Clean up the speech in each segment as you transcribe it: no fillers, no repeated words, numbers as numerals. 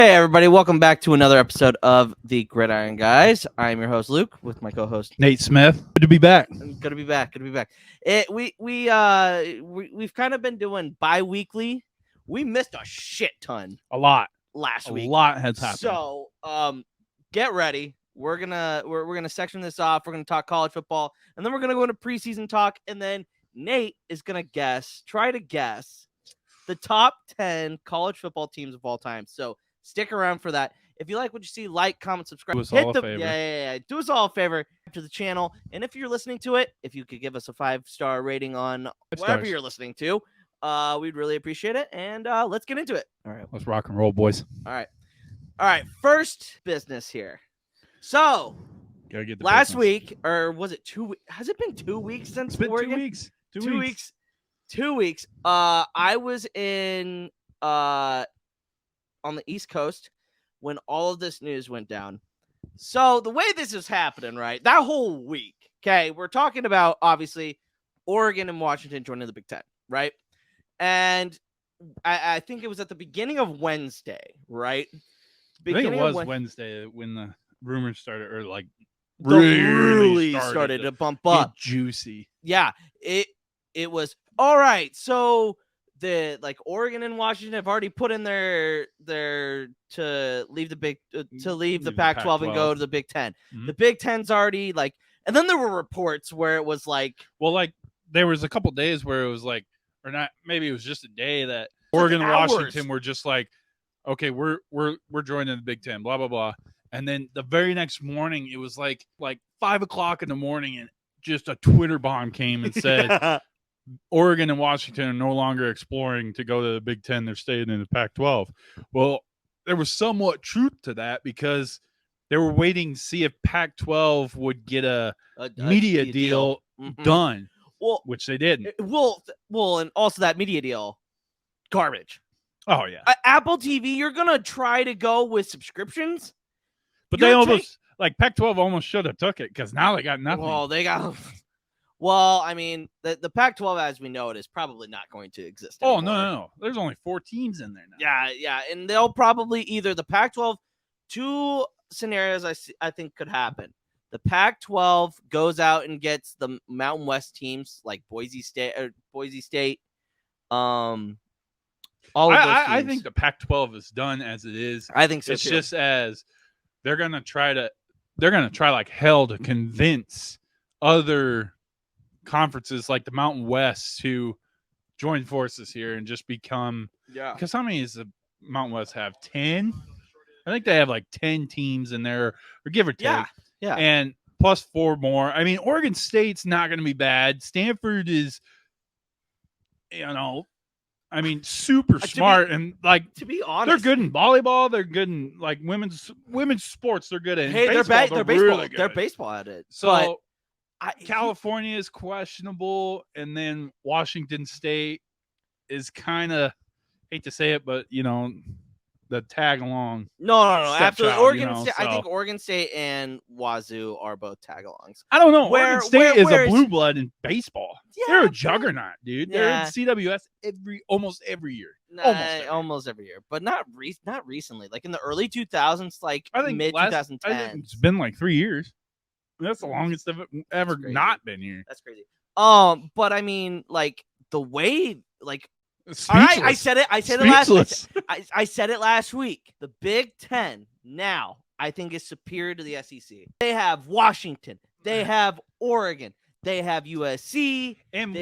Hey everybody, welcome back to another episode of the Gridiron Guys. I'm your host Luke with my co-host Nate Smith. Good to be back. Good to be back. We've kind of been doing bi-weekly. We missed a shit ton A lot last week. A lot has happened. So, get ready. We're gonna section this off. We're gonna talk college football, and then we're gonna go into preseason talk, and then Nate is gonna try to guess the top 10 college football teams of all time. So stick around for that. If you like what you see, like, comment, subscribe. Do us all a favor. Yeah. Do us all a favor to the channel. And if you're listening to it, if you could give us a 5-star rating on wherever you're listening to, we'd really appreciate it. And let's get into it. All right. Let's rock and roll, boys. All right. First business here. So Gotta get the last business. week, or was it 2 weeks? Has it been 2 weeks since It's been Oregon? 2 weeks. 2 weeks. 2 weeks. I was in on the East Coast when all of this news went down. So the way this is happening, right? That whole week, okay, we're talking about obviously Oregon and Washington joining the Big Ten, right? And I think it was at the beginning of Wednesday, right? I think it was Wednesday when the rumors started, or like really started to bump up. Juicy. Yeah, it was all right. So the Oregon and Washington have already put in their to leave the Pac-12 and go to the Big Ten. Mm-hmm. The Big Ten's already and then there were reports where it was there was a couple days where it was or not, maybe it was just a day that Oregon and Washington were just okay, we're joining the Big Ten, blah blah blah. And then the very next morning, it was like 5 o'clock in the morning, and just a Twitter bomb came and said, Oregon and Washington are no longer exploring to go to the Big Ten. They're staying in the Pac-12. Well, there was somewhat truth to that because they were waiting to see if Pac-12 would get a media deal done, which they didn't. And also that media deal, garbage. Oh, yeah. Apple TV, you're going to try to go with subscriptions? But they almost, Pac-12 almost should have took it because now they got nothing. Well, I mean, the Pac-12 as we know it is probably not going to exist anymore. Oh, no. There's only 4 teams in there now. Yeah. And they'll probably either the Pac-12, 2 scenarios I think could happen. The Pac-12 goes out and gets the Mountain West teams like Boise State. I think the Pac-12 is done as it is. I think so it's too. Just as they're gonna try like hell to convince other conferences like the Mountain West to join forces here and just become because how many does the Mountain West have? 10? I think they have 10 teams in there, or give or take. Yeah. And plus 4 more. I mean, Oregon State's not going to be bad. Stanford is, super smart and to be honest, they're good in volleyball. They're good in women's sports. They're good at baseball. They're baseball. Really good. They're baseball at it. So California is questionable, and then Washington State is kind of, hate to say it, but the tag along. No, absolutely. Oregon State. I think Oregon State and Wazoo are both tag alongs. I don't know. Oregon State is a blue blood in baseball. Yeah, they're a juggernaut, dude. Yeah. They're in CWS almost every year. Almost every year, but not recently. Like in the early 2000s, I think mid 2010s. I think it's been 3 years. That's the longest they've ever not been here. That's crazy. But I mean, the way, all right, I said it last week. The Big Ten now, I think, is superior to the SEC. They have Washington. They have Oregon. They have USC. In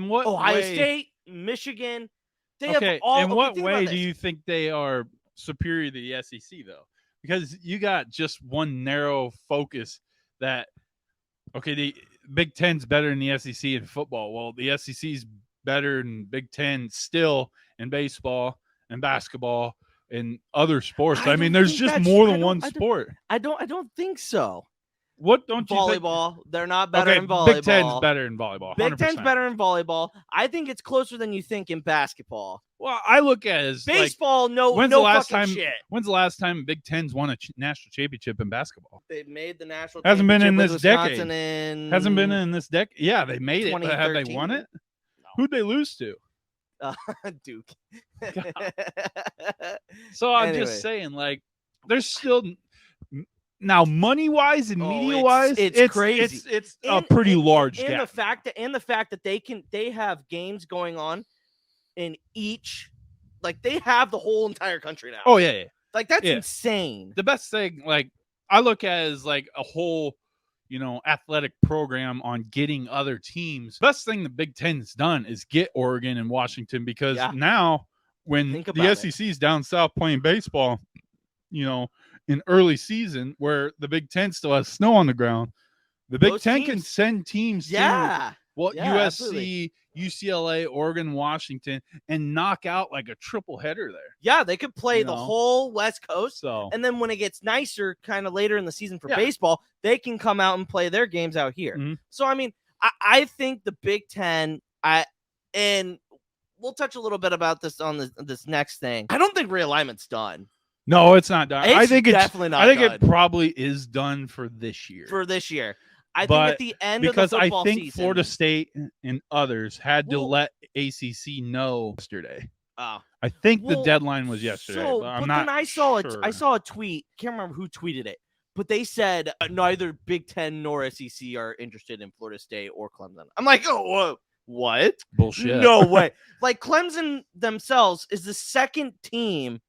what Ohio way? State, Michigan. In what way do you think they are superior to the SEC, though? Because you got just one narrow focus that, the Big Ten's better than the SEC in football. Well, the SEC's better than Big Ten still in baseball and basketball and other sports. I mean, there's just more than one sport. I don't think so. What don't you volleyball? Think? They're not better in volleyball. Big Ten's better in volleyball. 100%. Big Ten's better in volleyball. I think it's closer than you think in basketball. Well, I look at it as baseball. When's the last time Big Ten's won a national championship in basketball? They made the national. Hasn't been in this Wisconsin decade. Hasn't been in this decade. Yeah, they made it. But have they won it? No. Who'd they lose to? Duke. So I'm Anyway. just saying, like, there's still now money wise and media wise, it's crazy. It's a pretty large and gap. the fact that they have games going on in each, like they have the whole entire country now. Oh yeah. Like that's insane. The best thing, like I look at as like a whole, athletic program on getting other teams. Best thing the Big Ten's done is get Oregon and Washington, because now when the SEC's down south playing baseball, in early season where the Big Ten still has snow on the ground, the Big Ten can send teams to USC, absolutely. UCLA, Oregon, Washington, and knock out like a triple header there. Yeah, they could play the whole West Coast. So, and then when it gets nicer kind of later in the season for baseball, they can come out and play their games out here. Mm-hmm. So, I mean, I think the Big Ten, and we'll touch a little bit about this on this next thing. I don't think realignment's done. No, it's not done. I think it's definitely not. I think it probably is done for this year. I think at the end of the football season, Florida State and others had to let ACC know yesterday. Oh, I think the deadline was yesterday. So, but I'm not then I saw sure. I saw a tweet. Can't remember who tweeted it, but they said neither Big Ten nor SEC are interested in Florida State or Clemson. I'm like, oh, whoa, what? Bullshit. No way. Like Clemson themselves is the second team,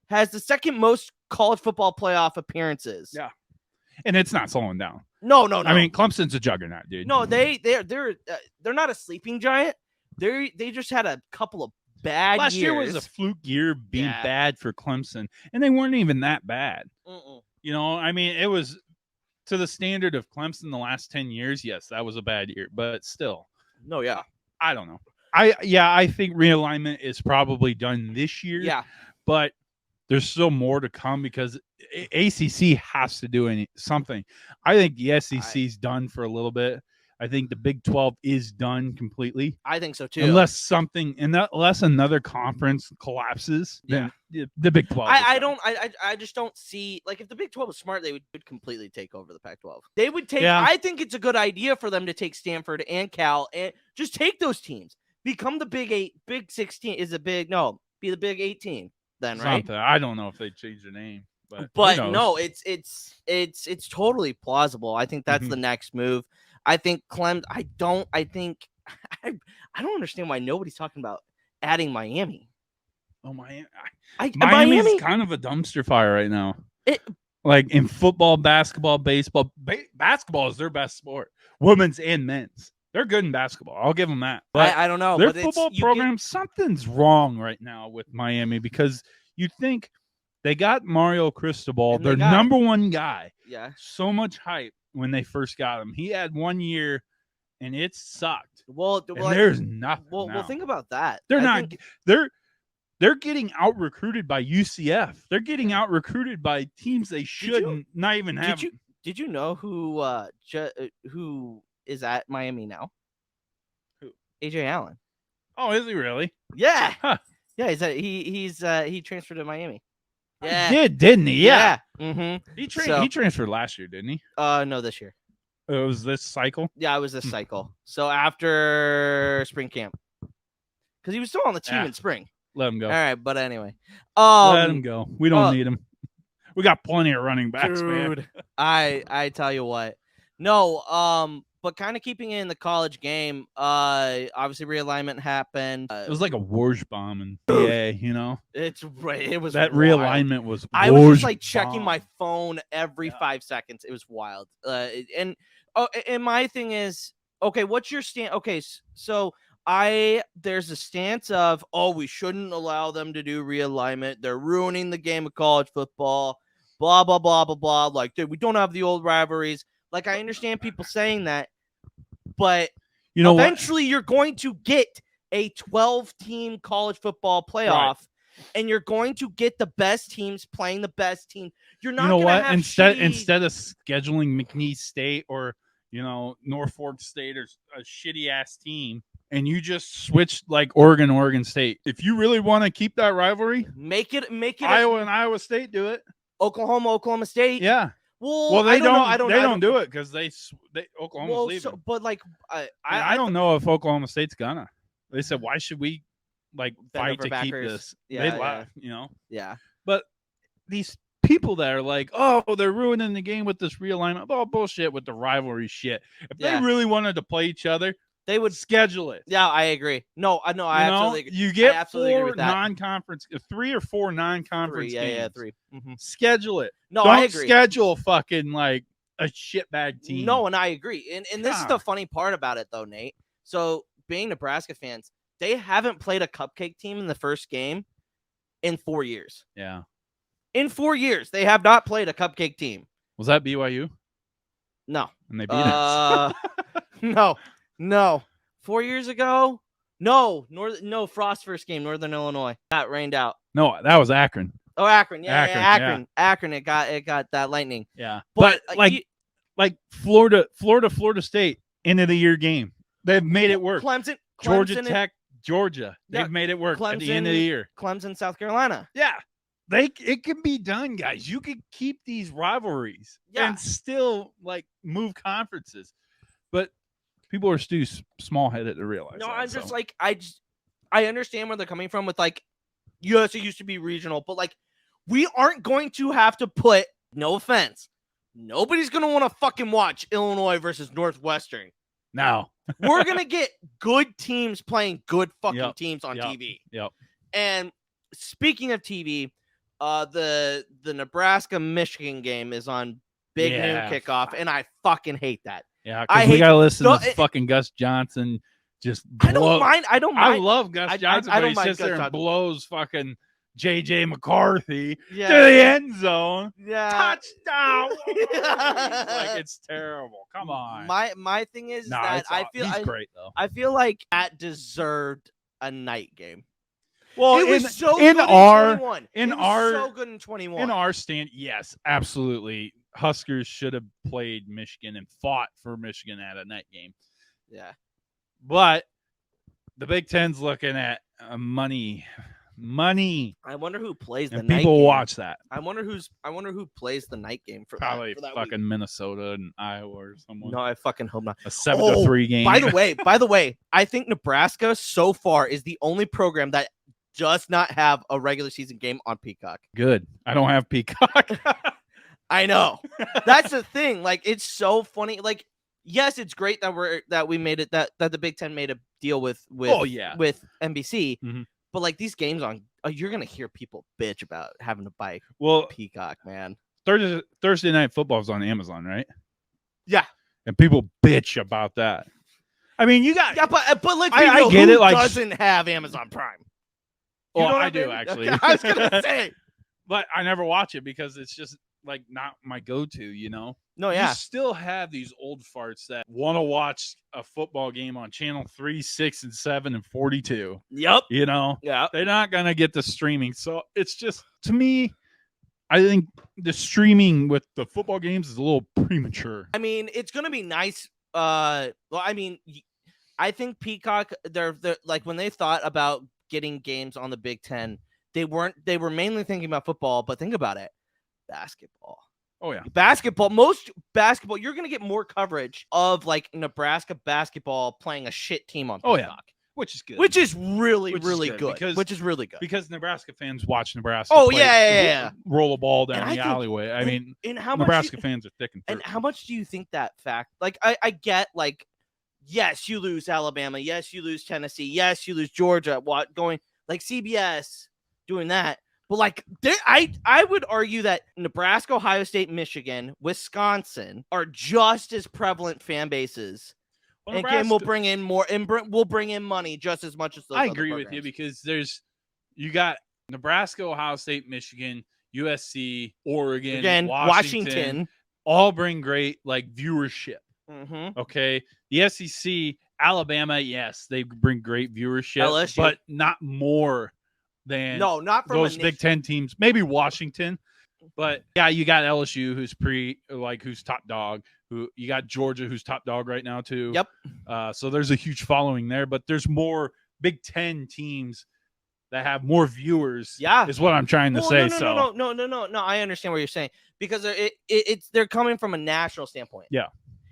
has the second most college football playoff appearances. Yeah, and it's not slowing down. No. I mean, Clemson's a juggernaut, dude. No, they're not a sleeping giant. They just had a couple of bad Last years. year was a fluke year being bad for Clemson, and they weren't even that bad. I mean, it was to the standard of Clemson the last 10 years. Yes, that was a bad year, but still. No, yeah. I don't know. I think realignment is probably done this year. Yeah. But there's still more to come because ACC has to do something. I think the SEC's done for a little bit. I think the Big 12 is done completely. I think so too. Unless another conference collapses, then the Big 12. I just don't see, like, if the Big 12 was smart, they would completely take over the Pac-12. They would take. Yeah. I think it's a good idea for them to take Stanford and Cal and just take those teams. Become the Big 8. Big 16 is be the Big 18. Then, right? Something. I don't know if they change the name, but no, it's totally plausible. I think that's the next move. I think I don't understand why nobody's talking about adding Miami. Oh, Miami's Miami kind of a dumpster fire right now. Like in football, basketball, baseball. Basketball is their best sport, women's and men's. They're good in basketball. I'll give them that. But I don't know. Their football program, something's wrong right now with Miami, because you think they got Mario Cristobal, their number one guy. Yeah. So much hype when they first got him. He had 1 year, and it sucked. Well, there's nothing. Well, think about that. They're getting out recruited by UCF. They're getting out recruited by teams they shouldn't not even have. Did you know who is at Miami now? Who? AJ Allen. Oh, is he really? Yeah. Huh. Yeah, he transferred to Miami. Yeah. He didn't he? Yeah. Mm-hmm. He transferred last year, didn't he? No, this year. It was this cycle? Yeah, it was this cycle. So after spring camp. Because he was still on the team in spring. Let him go. All right, but anyway. Let him go. We don't need him. We got plenty of running backs, dude, man. I tell you what. No, but kind of keeping it in the college game, obviously realignment happened. It was like a Warsh bomb in PA, you know? It was that wild. realignment was I was just like checking my phone every 5 seconds. It was wild. And my thing is, okay, what's your stand? Okay, so there's a stance of, we shouldn't allow them to do realignment. They're ruining the game of college football. Blah blah blah blah blah. Like, dude, we don't have the old rivalries. Like, I understand people saying that, but eventually you're going to get a 12-team college football playoff, and you're going to get the best teams playing the best team. You're not going to have instead of scheduling McNeese State or Norfolk State or a shitty ass team, and you just switch like Oregon State. If you really want to keep that rivalry, make it. Iowa and Iowa State do it. Oklahoma State. Yeah. Well, they don't do it because Oklahoma's leaving. But like, I don't know if Oklahoma State's gonna. They said, why should we like Bend fight over to keep backers. this. Yeah, They yeah. you know. Yeah. But these people that are like, oh, they're ruining the game with this realignment. Oh, bullshit with the rivalry shit. If they really wanted to play each other, they would schedule it. Yeah, I agree. No, I absolutely agree. You get absolutely agree with that. 3 or 4 non-conference games. 3. Mm-hmm. Schedule it. No, Don't I agree. schedule fucking like a shitbag team. No, and I agree. And this is the funny part about it, though, Nate. So, being Nebraska fans, they haven't played a cupcake team in the first game in 4 years. Yeah. In 4 years, they have not played a cupcake team. Was that BYU? No. And they beat us. No. 4 years ago? No. Frost first game, Northern Illinois. That rained out. No, that was Akron. Oh, Akron. Yeah, Akron. Yeah. Akron. It got that lightning. Yeah. But like Florida State end of the year game. They've made it work. Clemson Georgia Tech, Georgia. They've made it work at the end of the year. Clemson, South Carolina. Yeah. It can be done, guys. You can keep these rivalries and still like move conferences. But people are too small-headed to realize No, that, I'm just like I understand where they're coming from with like, yes, it used to be regional, but like we aren't going to have to put, no offense, nobody's going to want to fucking watch Illinois versus Northwestern. No. We're going to get good teams playing good fucking teams on TV. Yep. And speaking of TV, the Nebraska-Michigan game is on big noon kickoff, and I fucking hate that. Yeah, because we gotta listen to fucking Gus Johnson just blow. I don't mind. I love Gus Johnson, but he sits there and blows fucking JJ McCarthy to the end zone. Yeah. Touchdown. Like, it's terrible. Come on. My thing is that he's great though. I feel like that deserved a night game. Well, it was so good in so good in 21. In our stand, yes, absolutely. Huskers should have played Michigan and fought for Michigan at a night game. Yeah. But the Big Ten's looking at money. I wonder who plays the and night game. People watch that. I wonder who plays the night game for probably that fucking week. Minnesota and Iowa or someone. No, I fucking hope not. A 7-3 game. By the way, I think Nebraska so far is the only program that does not have a regular season game on Peacock. Good. I don't have Peacock. I know. That's the thing. Like, it's so funny. Like, yes, it's great that we made it, that the Big Ten made a deal with NBC. Mm-hmm. But like these games you're gonna hear people bitch about having to buy Peacock, man. Thursday Night Football is on Amazon, right? Yeah. And people bitch about that. I mean, you got but let's be real, who doesn't have Amazon Prime? Well, I do actually. Okay, I was gonna say, but I never watch it because it's just like not my go-to, you know. No, yeah. You still have these old farts that want to watch a football game on channel 3, 6, and 7 and 42. Yep. You know. Yeah. They're not gonna get the streaming, so it's just, to me, I think the streaming with the football games is a little premature. I mean, it's gonna be nice. Well, I mean, I think Peacock. They're like, when they thought about getting games on the Big Ten, they were mainly thinking about football, but think about it, basketball. Oh yeah, most basketball, you're gonna get more coverage of like Nebraska basketball playing a shit team on Peacock. Oh yeah, which is good. Which is really good. Which is really good because Nebraska fans watch Nebraska. Oh yeah. Roll a ball down the alleyway. I mean, Nebraska fans are thick and thin. And how much do you think that fact? Like, I get, like, yes, you lose Alabama. Yes, you lose Tennessee. Yes, you lose Georgia. Going like CBS doing that. But like, I would argue that Nebraska, Ohio State, Michigan, Wisconsin are just as prevalent fan bases. Well, and again, we'll bring in more, and we'll bring in money just as much as those. I agree with you because you got Nebraska, Ohio State, Michigan, USC, Oregon, Washington all bring great like viewership. Mm-hmm. Okay, the SEC, Alabama, yes, they bring great viewership, LSU. But not more than not from those Big Ten teams. Maybe Washington, but yeah, you got LSU who's top dog. Who you got Georgia who's top dog right now too. Yep. So there's a huge following there, but there's more Big Ten teams that have more viewers. Yeah, is what I'm trying to say. No. I understand what you're saying because they're coming from a national standpoint. Yeah,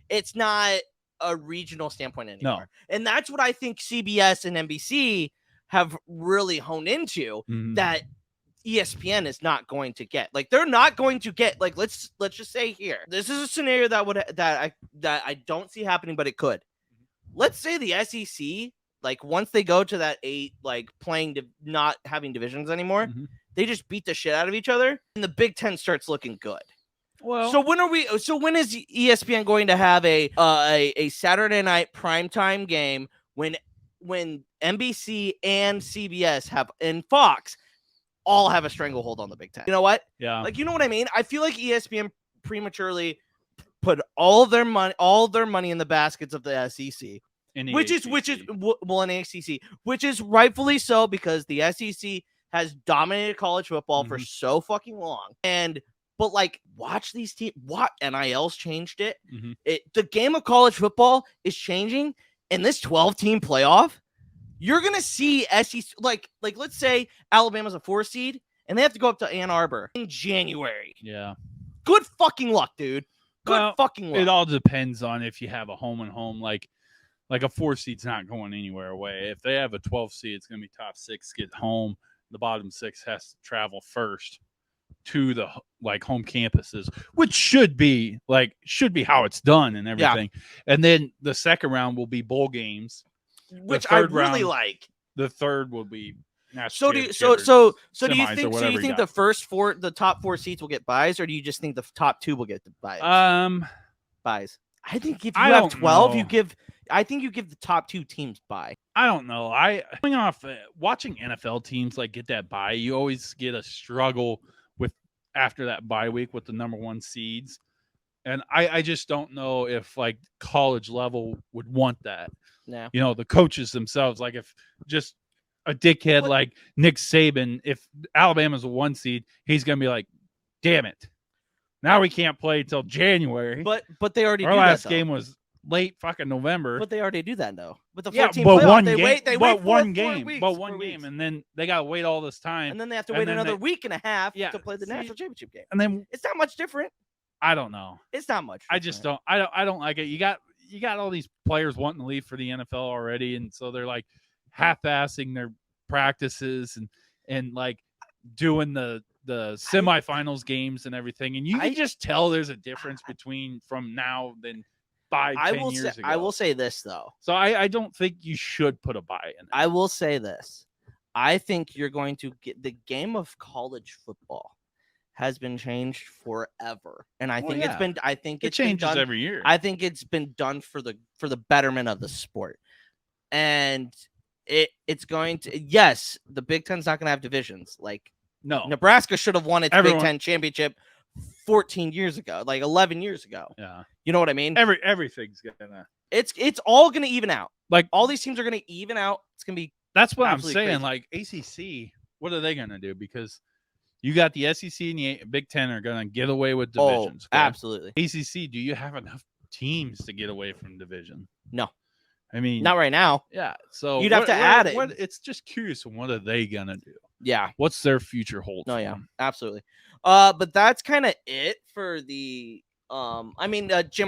it's not a regional standpoint anymore. No. And that's what I think CBS and NBC have really honed into Mhm. that ESPN is not going to get. Like, they're not going to get, like, let's just say here, this is a scenario that I don't see happening, but it could. Let's say the SEC, like, once they go to that 8, like, not having divisions anymore, they just beat the shit out of each other, and the Big Ten starts looking good. Well, so when is ESPN going to have a Saturday night primetime game when NBC and CBS and Fox all have a stranglehold on the Big Ten? You know what? Yeah. Like, you know what I mean? I feel like ESPN prematurely put all their money in the baskets of the SEC, which is an ACC, which is rightfully so, because the SEC has dominated college football for so fucking long. But like, watch these teams. What NIL's changed it. The game of college football is changing, and this 12-team playoff, you're gonna see SEC, like let's say Alabama's a 4 seed and they have to go up to Ann Arbor in January. Yeah. Good fucking luck, dude. Good fucking luck. It all depends on if you have a home and home. Like a 4 seed's not going anywhere away. If they have a 12 seed, it's gonna be top 6 get home. The bottom 6 has to travel first to the home campuses, which should be how it's done and everything. Yeah. And then the second round will be bowl games, which I really like. The third will be national. Do you think the top 4 seats will get buys, or do you just think the top 2 will get the buys? Buys. I think if you have 12, you give the top 2 teams bye. I don't know. Coming off watching NFL teams like get that bye, you always get a struggle with after that bye week with the number 1 seeds. And I just don't know if like college level would want that. Yeah. You know, the coaches themselves, like if just a dickhead like Nick Saban, if Alabama's a 1 seed, he's going to be like, damn it. Now we can't play till January. But they already do that. Our last game was late fucking November. But they already do that though. With the 14 playoff, they wait one game, and then they got to wait all this time. And then they have to wait another week and a half to play the national championship game. And then it's not much different. I don't know. It's not much different. I just don't. I don't like it. You got all these players wanting to leave for the NFL already, and so they're like half-assing their practices and like doing the semifinals games and everything, and you can just tell there's a difference between from now than 5-10 years ago. I will say this though. So I don't think you should put a buy in. I will say this. I think you're going to get the game of college football has been changed forever, and I think it changes every year. I think it's been done for the betterment of the sport, and it's going to. Yes, the Big Ten's not going to have divisions. Like, no, Nebraska should have won its Big Ten championship 14 years ago, like 11 years ago. Yeah, you know what I mean. Everything's gonna. It's all gonna even out. Like all these teams are gonna even out. It's gonna be. That's what I'm saying. Crazy. Like ACC, what are they gonna do? Because you got the SEC and the Big Ten are going to get away with divisions. Oh, absolutely. ACC, do you have enough teams to get away from division? No. I mean, not right now. Yeah. So you'd have to add it. It's just curious. What are they going to do? Yeah. What's their future hold? No, yeah, absolutely. But that's kind of it for the Jim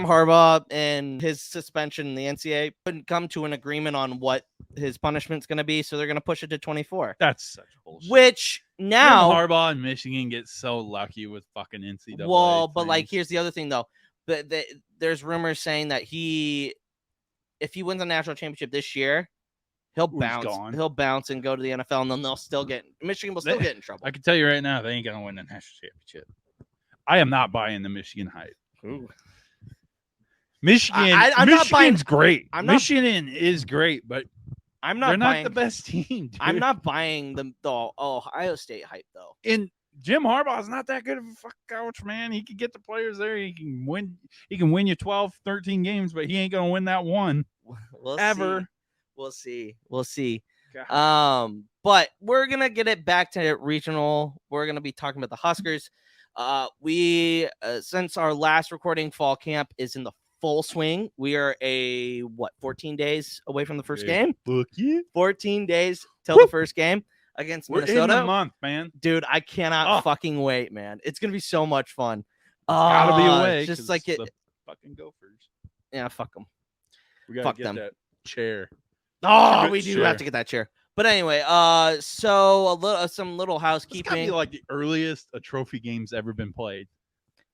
Harbaugh and his suspension, the NCAA couldn't come to an agreement on what his punishment's going to be, so they're going to push it to 24. That's such bullshit. Which now Jim Harbaugh and Michigan get so lucky with fucking NCAA. Well, but like here's the other thing though, there's rumors saying that if he wins a national championship this year, he'll bounce and go to the NFL, and then Michigan will still get in trouble. I can tell you right now, they ain't going to win the national championship. I am not buying the Michigan hype. Ooh. Michigan's great. Michigan is great, but they're not the best team. Dude. I'm not buying the Ohio State hype though. And Jim Harbaugh's not that good of a fucking coach, man. He can get the players there. He can win. He can win you 12, 13 games, but he ain't gonna win that one. Ever. See. We'll see. God. But we're gonna get it back to regional. We're gonna be talking about the Huskers. We since our last recording, fall camp is in the full swing. We are 14 days away from the first game. Book you. 14 days till the first game against Minnesota. We're in the month, man. Dude, I cannot fucking wait, man. It's gonna be so much fun. Gotta be away. Just like it. Fucking Gophers. Yeah, fuck them. We gotta get that chair. Oh, we do have to get that chair. But anyway, so some little It's gotta housekeeping. be like the earliest a trophy game's ever been played.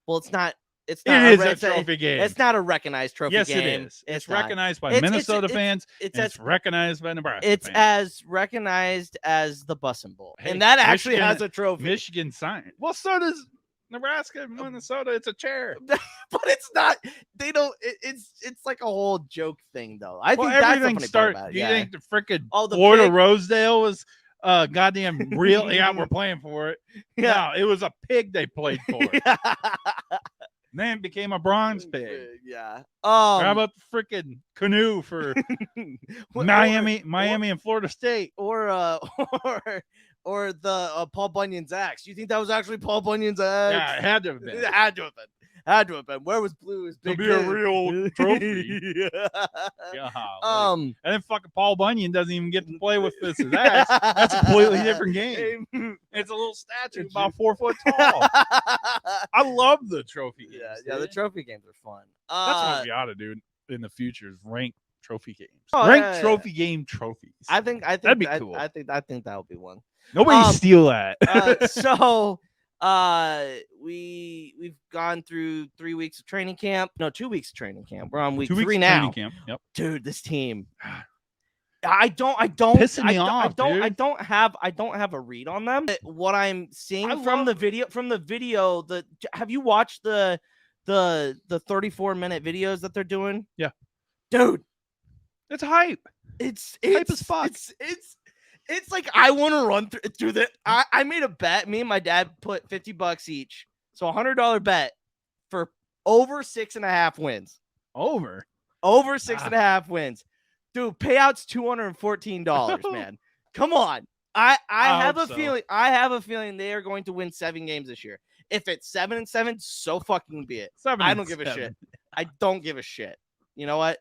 Well, it's not. It's It not. is a trophy game. It's not a recognized trophy Yes, game. it is. It's not. recognized by It's- Minnesota fans. It's recognized by Nebraska It's fans. as recognized as the Bussin' Bowl, Hey, and that actually Michigan- has a trophy. Michigan signed. Well, so does Nebraska and Minnesota. It's a chair. But it's not. They don't. It's like a whole joke thing, though. I think everything that's the funny part started. about it. Do you Yeah. think the freaking Oh, the Florida pig- Rosedale was goddamn real? Yeah, we're playing for it. Yeah. No, it was a pig they played for. Then it became a bronze pig. Yeah. How about the freaking canoe for Miami and Florida State? or the Paul Bunyan's axe. You think that was actually Paul Bunyan's axe? Yeah, it had to have been. It had to have been. Had to have been. Where was Blue's To big be a pig? real trophy. Yeah. And then fucking Paul Bunyan doesn't even get to play with this his axe. That's a completely different game. It's a little statue about 4 foot tall. I love the trophy games. Yeah, the trophy games are fun. That's what we ought to do in the future is rank trophy games. Oh, rank yeah. trophy game trophies. I think that'd be cool. I think that would be one. Nobody steal that. So we've gone through 3 weeks of training camp. No, 2 weeks of training camp. We're on week 3 now. Training camp. Yep. Dude, this team. I don't Pissing me off, dude. I don't have a read on them. What I'm seeing from the video, have you watched the 34-minute videos that they're doing? Yeah. Dude, It's hype. It's hype as fuck. It's like I want to run through the. I made a bet. Me and my dad put $50 each, so $100 bet for over 6.5 wins. Over 6.5 wins, dude. Payout's $214, man. Come on. I have a feeling. I have a feeling they are going to win 7 games this year. If it's 7-7, so fucking be it. I don't give a shit. I don't give a shit. You know what?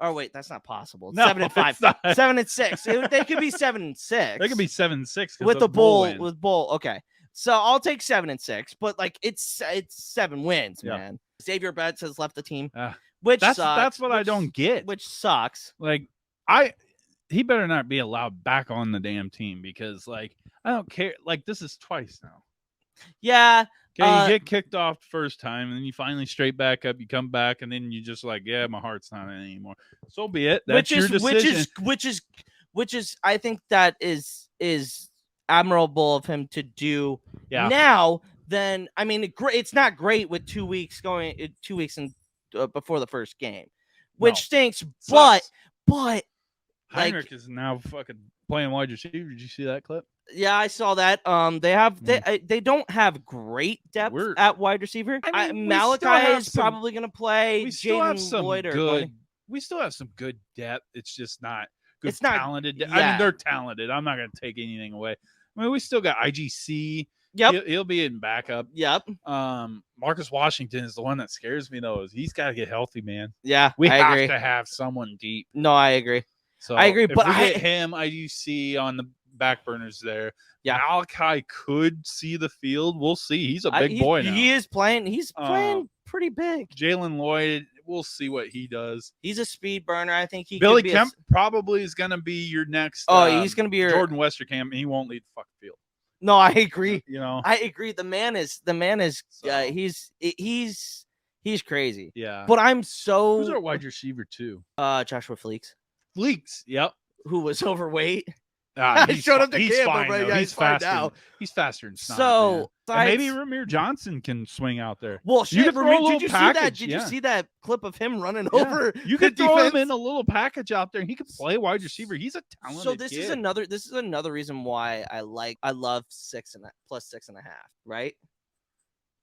Oh wait, that's not possible. No, 7-5, 7-6. They could be 7-6. They could be 7-6 with the bowl. With bowl, okay. So I'll take 7-6, but like it's 7 wins, man. Xavier Betts has left the team, which sucks. That's what I don't get. Which sucks. Like he better not be allowed back on the damn team because like I don't care. Like this is twice now. Yeah. Okay, you get kicked off the first time, and then you finally straight back up. You come back, and then you just like, yeah, my heart's not in it anymore. So be it. That's your decision. Which is, I think that is admirable of him to do. Yeah. Now, then, I mean, it's not great with 2 weeks going, 2 weeks and before the first game, which stinks. But Heinrich is now fucking playing wide receiver. Did you see that clip? Yeah, I saw that. They don't have great depth at wide receiver. I mean, Malachi is probably going to play. We still have some good. We still have some good depth. It's just not good. It's not talented. Yeah. I mean, they're talented. I'm not going to take anything away. I mean, we still got IGC. Yep, he'll be in backup. Yep. Marcus Washington is the one that scares me though. He's got to get healthy, man. Yeah, we have to have someone deep. No, I agree. So I agree, but we get him, IGC on the back burners there. Yeah, Malachi could see the field. We'll see. He's a big boy now. He is playing. He's playing pretty big. Jalen Lloyd, we'll see what he does. He's a speed burner. I think Billy Kemp probably is going to be your next. He's going to be your Jordan Westerkamp, and he won't lead the fucking field. No, I agree. You know, I agree. The man is. He's crazy. Yeah. But I'm so. Who's our wide receiver too? Joshua Fleeks. Yep. Who was overweight. He showed up to camp. Fine, he's faster. Now. He's faster than Snot, so maybe Ramir Johnson can swing out there. Well, shit, you did you see that? Did you see that clip of him running over? You could throw him in a little package out there. He could play wide receiver. He's a talented. So this is another reason why I love plus 6.5. Right?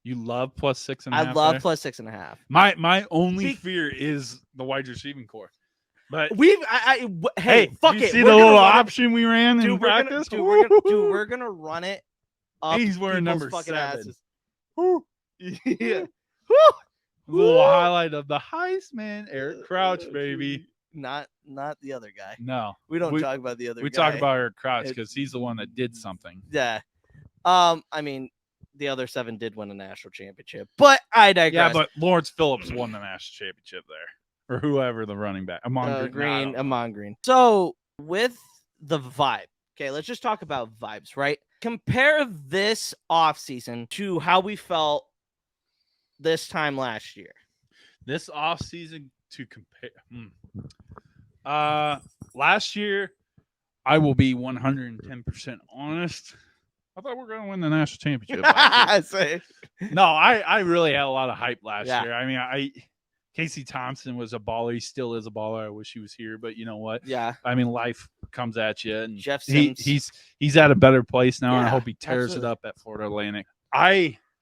You love plus 6.5. I love plus 6.5. My only fear is the wide receiving core. But hey, fuck it. See the little option we ran in practice? We're gonna run it up. He's wearing number 7. Asses. Yeah. Little highlight of the heist, man. Eric Crouch, baby. Not the other guy. No. We don't talk about the other guy. We talk about Eric Crouch because he's the one that did something. Yeah. I mean, the other 7 did win a national championship, but I digress. Yeah, but Lawrence Phillips won the national championship there. Or whoever the running back. Amon Green. Amon Green. So with the vibe, Okay, let's just talk about vibes, right? Compare this offseason to how we felt this time last year. This offseason to compare. Last year, I will be 110% honest. I thought we were going to win the national championship last year. No, I really had a lot of hype last year. I mean, Casey Thompson was a baller. He still is a baller. I wish he was here, but you know what? Yeah. I mean, life comes at you, and Jeff Sims. he's at a better place now, and I hope he tears it up at Florida Atlantic.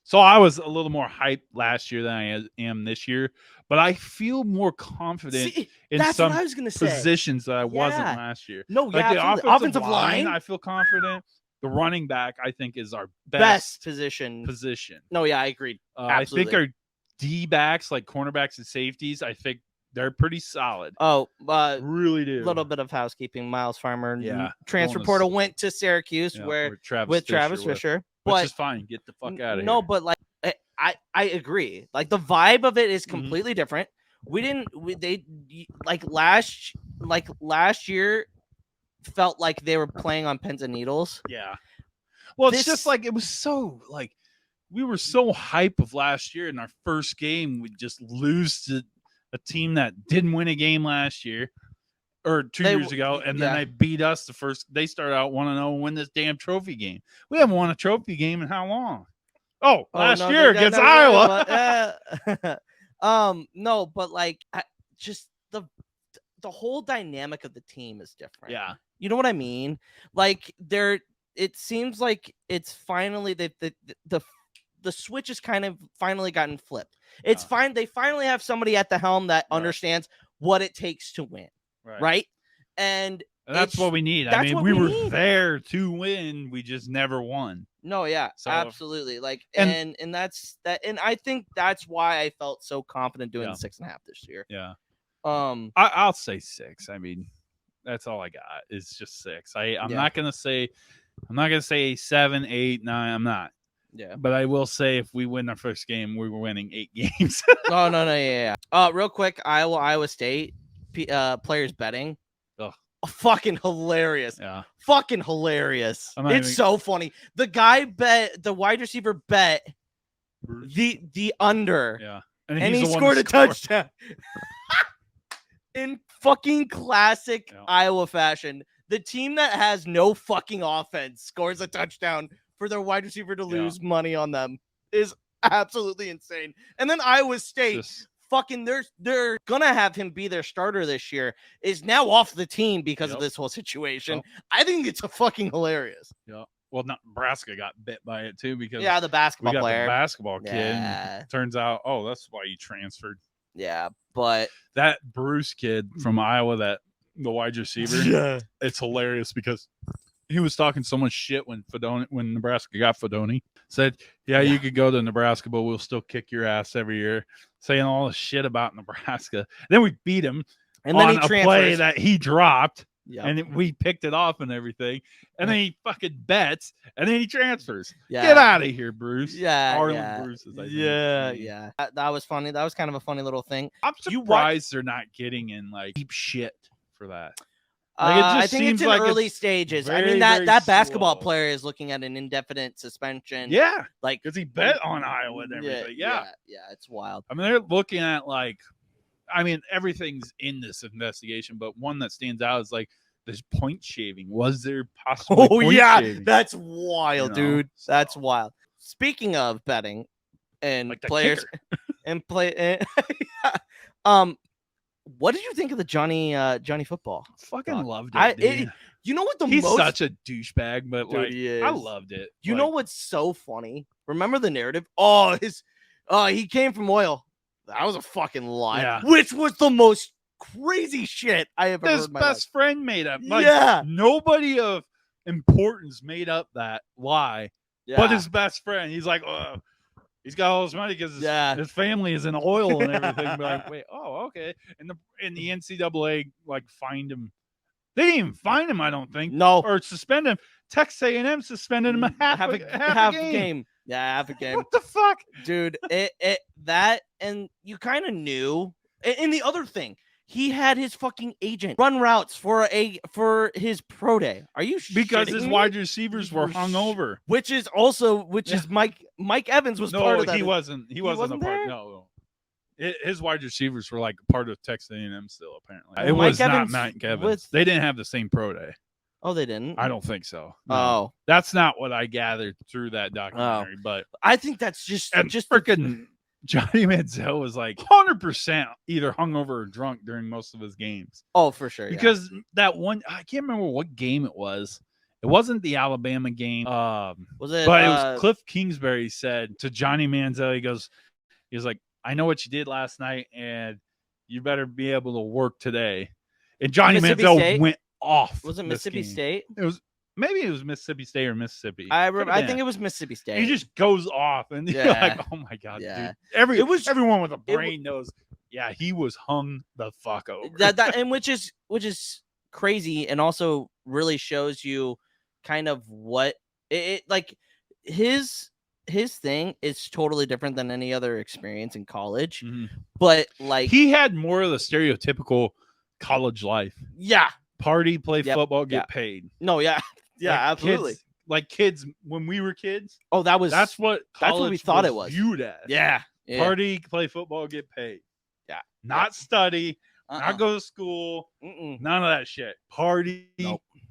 So I was a little more hyped last year than I am this year, but I feel more confident in some positions that I wasn't last year. No, like the offensive line, I feel confident. The running back, I think, is our best position. No, yeah, I agreed. I think our D-backs, like cornerbacks and safeties, I think they're pretty solid. Oh, really do. A little bit of housekeeping. Miles Farmer, transfer portal, went to Syracuse with Travis Fisher. Which is fine. Get the fuck out of here. No, but like I agree. Like the vibe of it is completely different. Last year felt like they were playing on pins and needles. Yeah. Well, it's just like it was so like we were so hype of last year in our first game. We just lose to a team that didn't win a game last year. Or 2 years ago, and then they beat us they started out 1-0 and win this damn trophy game. We haven't won a trophy game in how long? Last year against Iowa. No, but like just the whole dynamic of the team is different. Yeah. You know what I mean? Like it seems like it's finally the switch has kind of finally gotten flipped. It's fine. They finally have somebody at the helm that understands what it takes to win. Right. And that's what we need. I mean, we were there to win. We just never won. No, yeah, absolutely. Like, and that's that. And I think that's why I felt so confident doing the 6.5 this year. Yeah. I'll say 6. I mean, that's all I got. It's just 6. I'm not gonna say 7, 8, 9. I'm not. Yeah. But I will say if we win our first game, we were winning 8 games. No, yeah. Real quick, Iowa State. Players betting. Fucking hilarious. Yeah. Fucking hilarious. It's so funny. The guy the wide receiver bet the under. Yeah. And he scored a touchdown. In fucking classic Iowa fashion. The team that has no fucking offense scores a touchdown for their wide receiver to lose money on them is absolutely insane. And then Iowa State fucking they're gonna have him be their starter this year is now off the team because of this whole situation. I think it's a fucking hilarious. Yeah. Well, Nebraska got bit by it too because the basketball player, the basketball kid. Turns out, that's why he transferred. Yeah, but that Bruce kid from Iowa, the wide receiver, it's hilarious because he was talking so much shit when Nebraska got Fedoni. Said, you could go to Nebraska, but we'll still kick your ass every year. Saying all the shit about Nebraska. Then we beat him and on then a play that he dropped. Yep. And we picked it off and everything. And then he fucking bets. And then he transfers. Yeah. Get out of here, Bruce. Arlen Bruce's, I think. Yeah. That was funny. That was kind of a funny little thing. I'm surprised they're not getting in like deep shit for that. I think it's in early stages. I mean, that basketball player is looking at an indefinite suspension. Yeah. Like, because he bet on Iowa and everything. Yeah, it's wild. I mean, they're looking at everything's in this investigation, but one that stands out is like this point shaving. Was there possibly point shaving? That's wild, dude. So. That's wild. Speaking of betting and like players and what did you think of the Johnny Football? Fucking loved it. You know what he's such a douchebag, but dude, I loved it. You know what's so funny? Remember the narrative? He came from oil. That was a fucking lie. Which was the most crazy shit I ever heard. His best friend made up. Nobody of importance made up that lie. But his best friend. He's like, he's got all this money because his family is in oil and everything. But like, wait, okay. And the NCAA fined him. They didn't even fine him, I don't think. No, or suspend him. Texas A&M suspended him half a game. Yeah, half a game. What the fuck, dude? That and you kind of knew. And the other thing, He had his fucking agent run routes for his pro day. Are you because his me? wide receivers were hungover, which is Mike Evans was part of that. He wasn't a part. There? No. His wide receivers were like part of Texas A&M still, apparently. Well, it Mike was Evans not Mike Evans. They didn't have the same pro day. Oh, they didn't? I don't think so. No. Oh. That's not what I gathered through that documentary. But I think that's just freaking Johnny Manziel was like 100% either hungover or drunk during most of his games. Oh, for sure. Because that one, I can't remember what game it was. It wasn't the Alabama game. Was it? But it was Cliff Kingsbury said to Johnny Manziel, he was like, I know what you did last night, and you better be able to work today. And Johnny Manziel went off. Was it Mississippi State? It was Mississippi State or Mississippi. I think it was Mississippi State. He just goes off, and you're like, oh my god, dude! Everyone with a brain knows. Yeah, he was hung the fuck over. And which is crazy, and also really shows you kind of what it like his thing is totally different than any other experience in college. Mm-hmm. But like he had more of the stereotypical college life. Yeah. Party, play football, get paid. No, yeah. Yeah, like absolutely. Kids when we were kids. Oh, that's what we thought it was viewed as. Yeah. Party, play football, get paid. Yeah. Not study, not go to school. None of that shit. Party,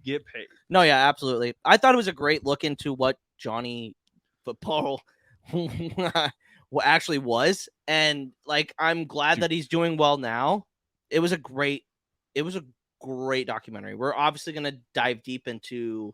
get paid. No, yeah, absolutely. I thought it was a great look into what Johnny football actually was, and like I'm glad that he's doing well now. It was a great documentary. We're obviously gonna dive deep into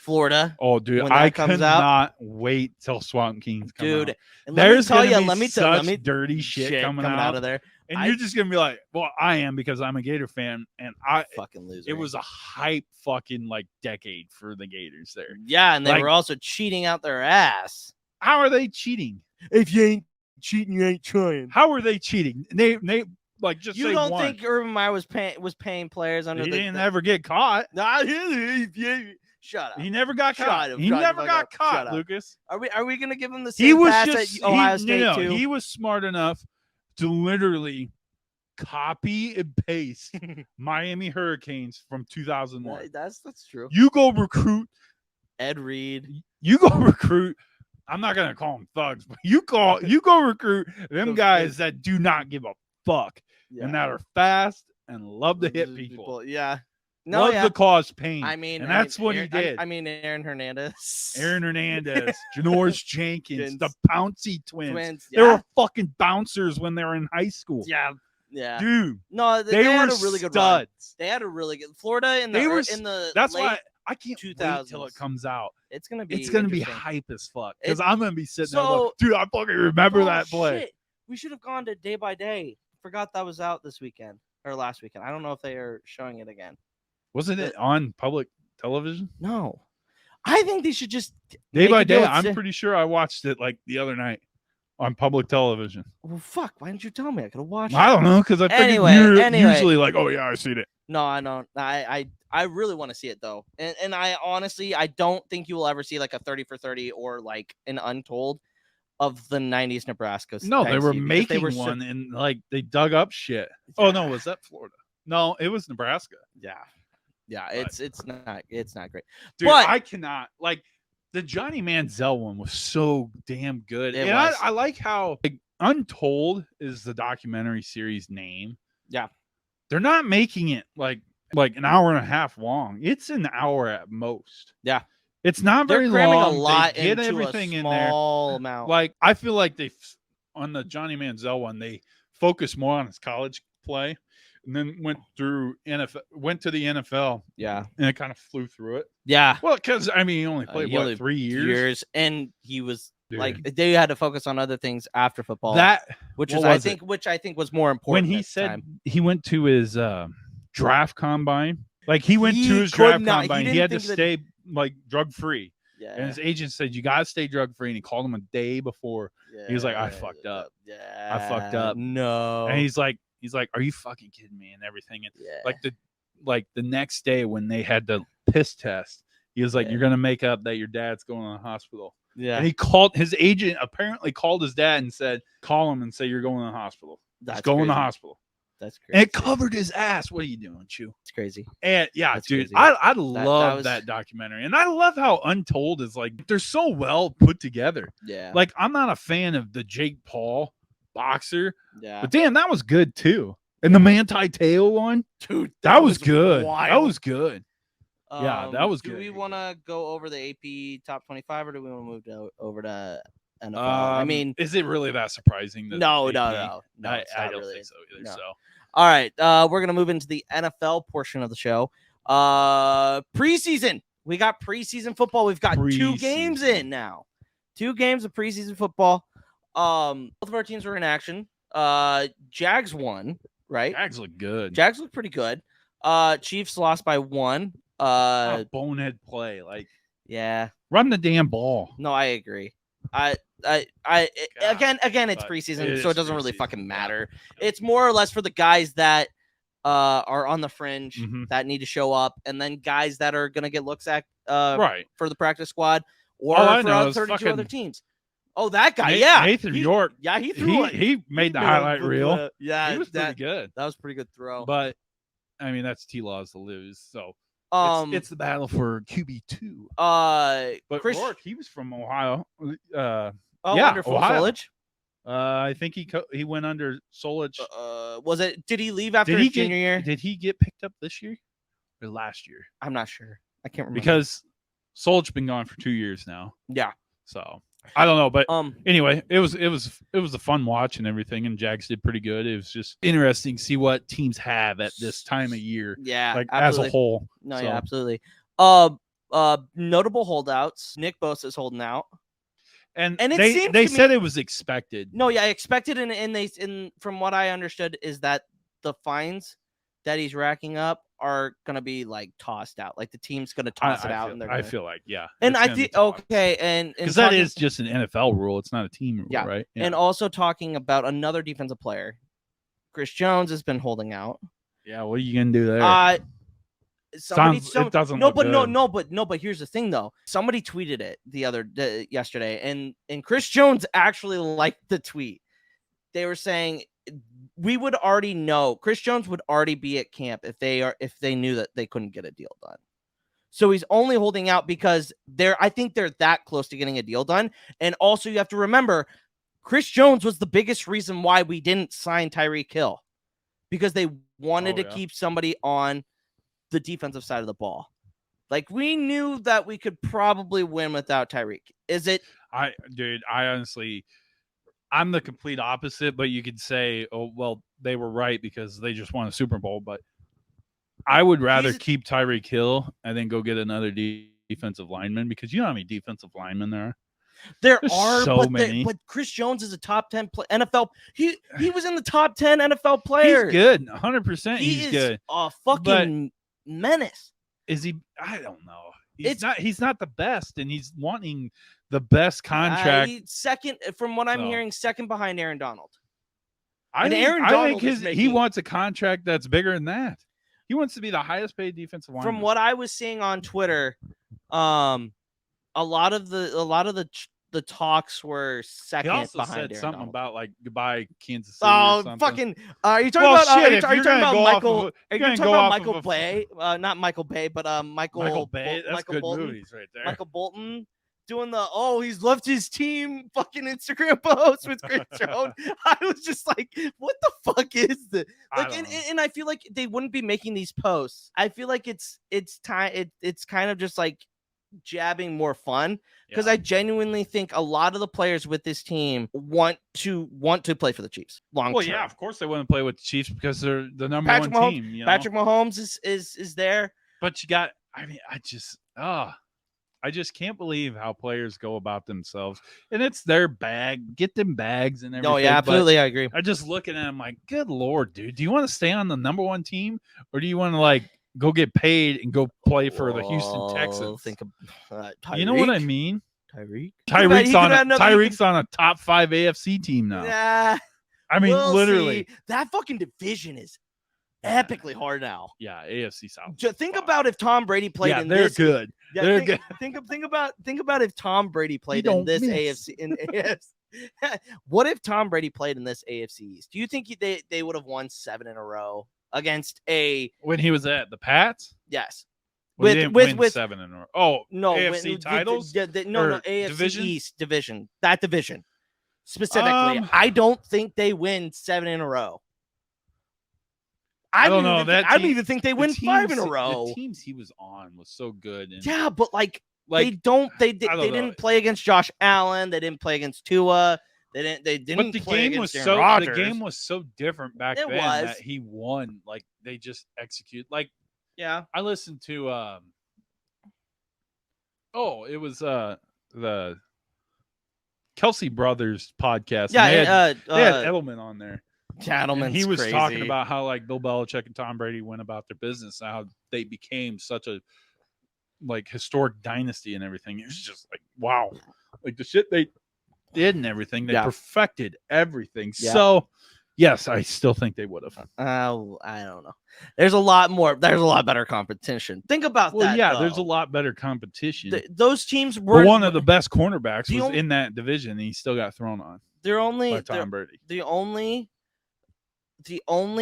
Florida. Oh, dude, I cannot wait till Swamp Kings come out. And let me tell you, dirty shit coming out of there. And you're just gonna be like, well, I am because I'm a Gator fan, and I fucking loser. It was a hype fucking like decade for the Gators there. Yeah, and they were also cheating out their ass. How are they cheating? If you ain't cheating, you ain't trying. How are they cheating? They like just you don't think Urban Meyer was paying players under he didn't ever get caught. Shut up. He never got caught. He never got caught, Lucas. Are we gonna give him the same pass at Ohio State too? He was smart enough to literally copy and paste Miami Hurricanes from 2001. That's true. You go recruit Ed Reed. You go recruit. I'm not gonna call them thugs, but you go recruit them guys that do not give a fuck and that are fast and love to hit people. Yeah. Love to cause pain. And that's what he did. Aaron Hernandez, Janoris Jenkins, the Pouncey twins. Yeah. They were fucking bouncers when they were in high school. Yeah. Dude. No, they had a really good run. They had a really good Florida in the that's late why I can't 2000s. wait till it comes out. It's gonna be hype as fuck. Because I'm gonna be sitting there like, dude, I fucking remember that play. Shit. We should have gone to Day by Day. Forgot that was out this weekend or last weekend. I don't know if they are showing it again. Wasn't it on public television? No. I think they should just Day by Day. I'm pretty sure I watched it like the other night on public television. Well, fuck. Why didn't you tell me? I could have watched it. I don't know because I figured you're usually like, oh yeah, I seen it. No, I don't. I really want to see it though, and I honestly I don't think you will ever see like a 30 for 30 or like an Untold of the 90s Nebraska. No, they were making one and like they dug up shit. Yeah. Oh no, was that Florida? No, it was Nebraska. Yeah, it's not great. Dude, but I cannot like the Johnny Manziel one was so damn good. And I like how like, Untold is the documentary series name. Yeah. They're not making it like an hour and a half long. It's an hour at most. Yeah. It's not very long. They're cramming a lot they get into everything a in there. Small amount. Like I feel like they on the Johnny Manziel one, they focused more on his college play. And then went to the NFL. Yeah. And it kind of flew through it. Yeah. Well, because I mean he only played 3 years. And he was like they had to focus on other things after football. Which I think was more important. When he said he went to his draft combine. Like he went to his draft combine. He had to stay like drug free. Yeah. And his agent said, you gotta stay drug free. And he called him a day before. Yeah, he was like, I fucked up. Yeah. I fucked up. No. And he's like, are you fucking kidding me? And everything. And like the next day when they had the piss test, he was like, you're gonna make up that your dad's going to the hospital. Yeah. And he called his agent, apparently called his dad and said, call him and say you're going to the hospital. Just go in the hospital. That's crazy. And it covered his ass. What are you doing, Chew? It's crazy. And yeah, That's dude, crazy. I love that documentary. And I love how Untold is like, they're so well put together. Yeah. Like, I'm not a fan of the Jake Paul boxer. Yeah. But damn, that was good too. And the Manti Te'o one, dude, that was good. Wild. That was good. Yeah, that was good. Do we want to go over the AP top 25 or do we want to move over to NFL? I mean, is it really that surprising? That no. I I don't really, think so either. no. So, all right, we're gonna move into the NFL portion of the show. Preseason. We got preseason football. We've got 2 games in now. 2 games of preseason football. Both of our teams were in action. Jags won, right? Jags look good. Jags look pretty good. Chiefs lost by 1. Bonehead play, like, yeah, run the damn ball. No, I agree. Again, it's preseason, so it doesn't really fucking matter. Yeah. It's more or less for the guys that are on the fringe that need to show up, and then guys that are gonna get looks at right for the practice squad or for 32 other teams. Oh, that guy, Nathan York. Yeah, he made the highlight reel. Yeah, he was pretty good. That was a pretty good throw. But I mean, that's T-Laws to lose, so. It's the battle for QB2. But Chris, Rourke, he was from Ohio. Under full Solich. I think he went under Solich. Was it? Did he leave after his junior year? Did he get picked up this year or last year? I'm not sure. I can't remember because Solich been gone for 2 years now. Yeah. So I don't know, but anyway, it was a fun watch and everything, and Jags did pretty good. It was just interesting to see what teams have at this time of year. Yeah, like absolutely. As a whole. No, yeah, absolutely. Notable holdouts. Nick Bosa's holding out, and they said it was expected. No, yeah, expected, and from what I understood is that the fines that he's racking up are gonna be like tossed out. Like the team's gonna toss it out, and I feel like and I think and because that is just an NFL rule. It's not a team rule, right? Yeah. And also talking about another defensive player, Chris Jones has been holding out. Yeah, what are you gonna do there? It doesn't. But here's the thing though. Somebody tweeted it yesterday, and Chris Jones actually liked the tweet. They were saying we would already know Chris Jones would already be at camp if they knew that they couldn't get a deal done. So he's only holding out because I think they're that close to getting a deal done. And also you have to remember, Chris Jones was the biggest reason why we didn't sign Tyreek Hill, because they wanted to keep somebody on the defensive side of the ball. Like, we knew that we could probably win without Tyreek. Is it? I honestly, I'm the complete opposite, but you could say, oh, well, they were right because they just won a Super Bowl. But I would rather keep Tyreek Hill and then go get another defensive lineman, because you know how many defensive linemen there are? There's so many. But Chris Jones is a top 10 NFL. He was in the top 10 NFL players. He's good. 100%. He's good. A fucking menace. Is he? I don't know. He's not the best, and he's wanting the best contract. Second, from what I'm hearing, second behind Aaron Donald. I think he wants a contract that's bigger than that. He wants to be the highest paid defensive lineman. From what I was seeing on Twitter, a lot of the talks were second. He also behind said Aaron something Donald. about like goodbye Kansas City. Oh, fucking! Are you talking about? Are you talking about Michael? Are you talking about Michael Bay? Not Michael Bay, but Michael Bay. That's Michael good Bolton, movies right there. Michael Bolton doing he's left his team fucking Instagram post with Chris Jones. I was just like, what the fuck is this? Like, and I feel like they wouldn't be making these posts. I feel like it's time. It's kind of just like jabbing more fun, because I genuinely think a lot of the players with this team want to play for the Chiefs long term. Yeah, of course they want to play with the Chiefs because they're the number Patrick one Mahomes, team. You know? Patrick Mahomes is there, but you got. I mean, I just can't believe how players go about themselves, and it's their bag. Get them bags and everything. No, yeah, absolutely, I agree. I just looking at them like, good Lord, dude, do you want to stay on the number one team, or do you want to like go get paid and go play for the Houston Texans? Think of you know what I mean? Tyreek's on a top 5 AFC team now. Yeah, I mean, literally, that fucking division is epically hard now. Yeah, AFC South. Think about if Tom Brady played in they're this. Good. Yeah, they're good. Think about if Tom Brady played in this AFC in AFC. What if Tom Brady played in this AFC East? Do you think they would have won 7 in a row against a when he was at the Pats? yes? Well, he didn't win 7 in a row. Oh, no AFC titles? no AFC division? East division, that division specifically. I don't think they win 7 in a row. I don't know. I don't even think they win 5 in a row. The teams he was on was so good. And yeah, but they didn't play against Josh Allen. They didn't play against Tua. They didn't. But the game was Aaron the game was so different back then that he won. Like they just execute. Like yeah, I listened to. It was the Kelsey Brothers podcast. Yeah, they had Edelman on there. Edelman's he was crazy. talking about how like Bill Belichick and Tom Brady went about their business, and how they became such a like historic dynasty and everything. It was just like wow, like the shit they did and everything. They perfected everything. Yeah. So yes, I still think they would have. I don't know. There's a lot better competition. Think about that. Yeah, though. There's a lot better competition. Those teams were one of the best cornerbacks was in that division, and he still got thrown on. By Tom Brady. The only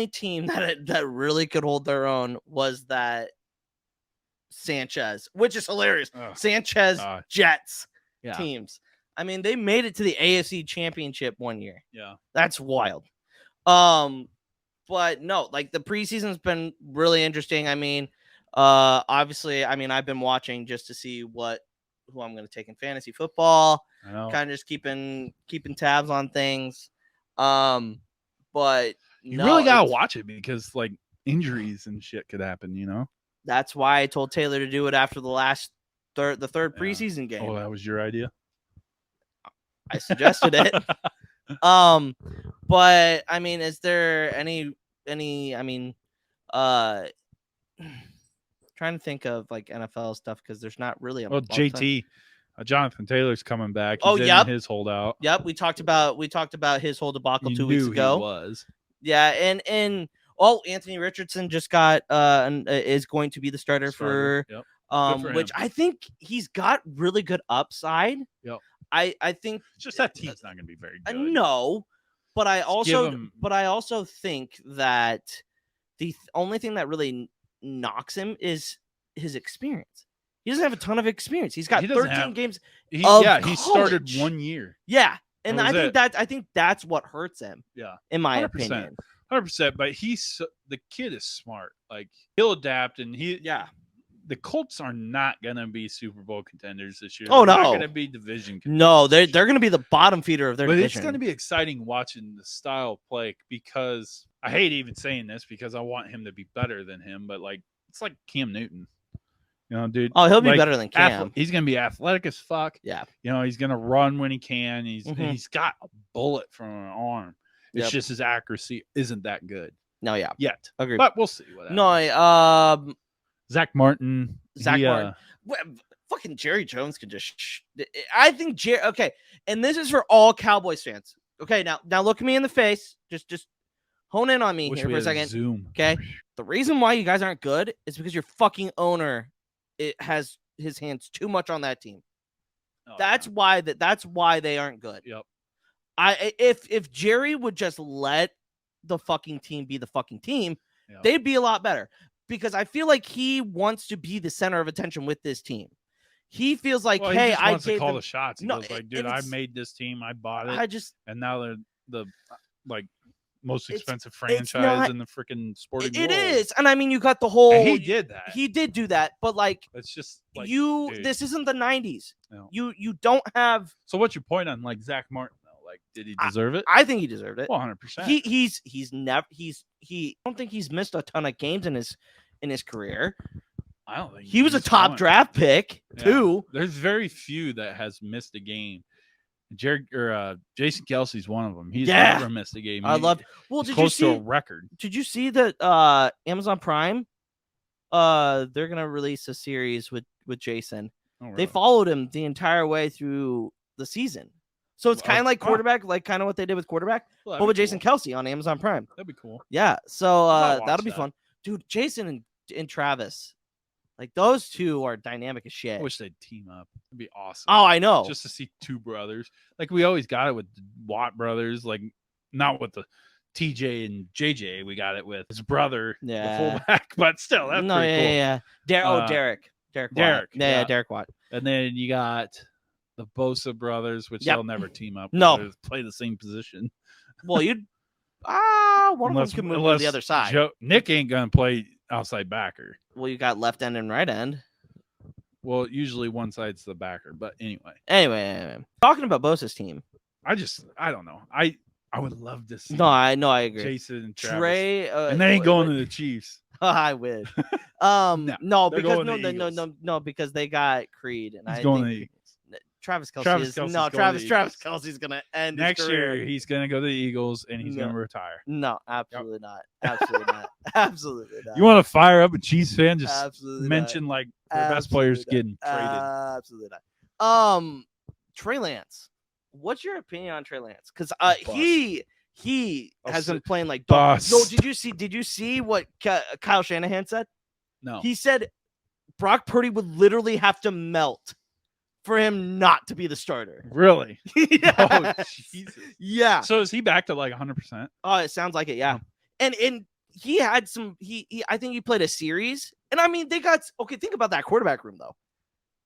team that really could hold their own was that Sanchez, which is hilarious. Sanchez Jets teams. I mean, they made it to the AFC Championship one year. Yeah, that's wild. But no, like the preseason's been really interesting. I mean, obviously, I've been watching just to see who I'm going to take in fantasy football. Kind of just keeping tabs on things. But you really gotta watch it because like injuries and shit could happen. You know. That's why I told Taylor to do it after the third preseason game. Oh, that was your idea? I suggested it. But I mean, is there any trying to think of like NFL stuff because there's not really a JT Jonathan Taylor's coming back. He's in his holdout. Yep, we talked about his whole debacle 2 weeks ago. He was. Yeah, and Anthony Richardson just got is going to be the starter. for which I think he's got really good upside. Yep. I think it's just that team's not going to be very good. No, but I also think that the only thing that really knocks him is his experience. He doesn't have a ton of experience. He's got 13 games. He started 1 year. Yeah, and I think that's what hurts him. Yeah, in my opinion, 100%. But the kid is smart. Like he'll adapt, and the Colts are not gonna be Super Bowl contenders this year. Oh, they're no, not gonna be division contenders. No, they're gonna be the bottom feeder of their division. It's gonna be exciting watching the style of play because I hate even saying this because I want him to be better than him, but like it's like Cam Newton. You know, dude. Oh, he'll be better than Cam. He's gonna be athletic as fuck. Yeah. You know, he's gonna run when he can. He's got a bullet from an arm. It's just his accuracy isn't that good. No, yeah. Yet. Agreed. But we'll see what happens. No, Zach Martin. Fucking Jerry Jones could just I think okay, and this is for all Cowboys fans. Okay, now look at me in the face. Just hone in on me here for a second. Zoom. Okay. The reason why you guys aren't good is because your fucking owner has his hands too much on that team. That's why they aren't good. Yep. If Jerry would just let the fucking team be the fucking team, they'd be a lot better. Because I feel like he wants to be the center of attention with this team. He feels like, hey, I wants to call the shots. He goes like, dude, I made this team, I bought it, and now they're the most expensive franchise in the freaking sporting world. It is, and I mean, you got the whole. And he did that. He did do that, but like, it's just like dude. This isn't the '90s. No. You don't have. So what's your point on like Zach Martin though? Like, did he deserve it? I think he deserved it. 100%. I don't think he's missed a ton of games in his career. I don't think he was a top draft pick too. There's very few that has missed a game. Jason Kelsey's one of them. He's never missed a game. Did you see to a record? Did you see that Amazon Prime? They're gonna release a series with Jason. Oh, really? They followed him the entire way through the season. So it's kind of like quarterback, like kind of what they did with quarterback, but with Jason Kelsey on Amazon Prime. That'd be cool. Yeah, so that'll be fun, dude. Jason and Travis, Like those two are dynamic as shit. I wish they'd team up. It'd be awesome. Oh, I know. Just to see two brothers. Like we always got it with the Watt brothers. Like not with the TJ and JJ. We got it with his brother, the fullback. But still, that's pretty cool. Yeah. Derek. Derek Watt. Yeah, Derek Watt. And then you got the Bosa brothers, which they'll never team up. No. They play the same position. Well, you'd one of them could move to the other side. Nick ain't gonna play outside backer. Well, you got left end and right end. Well, usually one side's the backer, but anyway. Anyway, talking about Bosa's team. I don't know. I would love to see. No, I agree. Jason and Travis. Trey, and they ain't going to the Chiefs. I would. No, because they got Creed, and he's going to the Eagles. Travis Kelce's gonna end next year. He's gonna go to the Eagles, and he's gonna retire. No, absolutely not. Absolutely not. Absolutely not. You want to fire up a Chiefs fan? Just absolutely mention not. like their best players getting traded. Absolutely not. Trey Lance. What's your opinion on Trey Lance? Because he has been playing like dogs. No, did you see what Kyle Shanahan said? No. He said Brock Purdy would literally have to melt for him not to be the starter. Really? Yeah. Oh, Jesus. Yeah. So is he back to like 100%? Oh, it sounds like it. Yeah. And he had some. I think he played a series, and I mean they got okay. Think about that quarterback room though.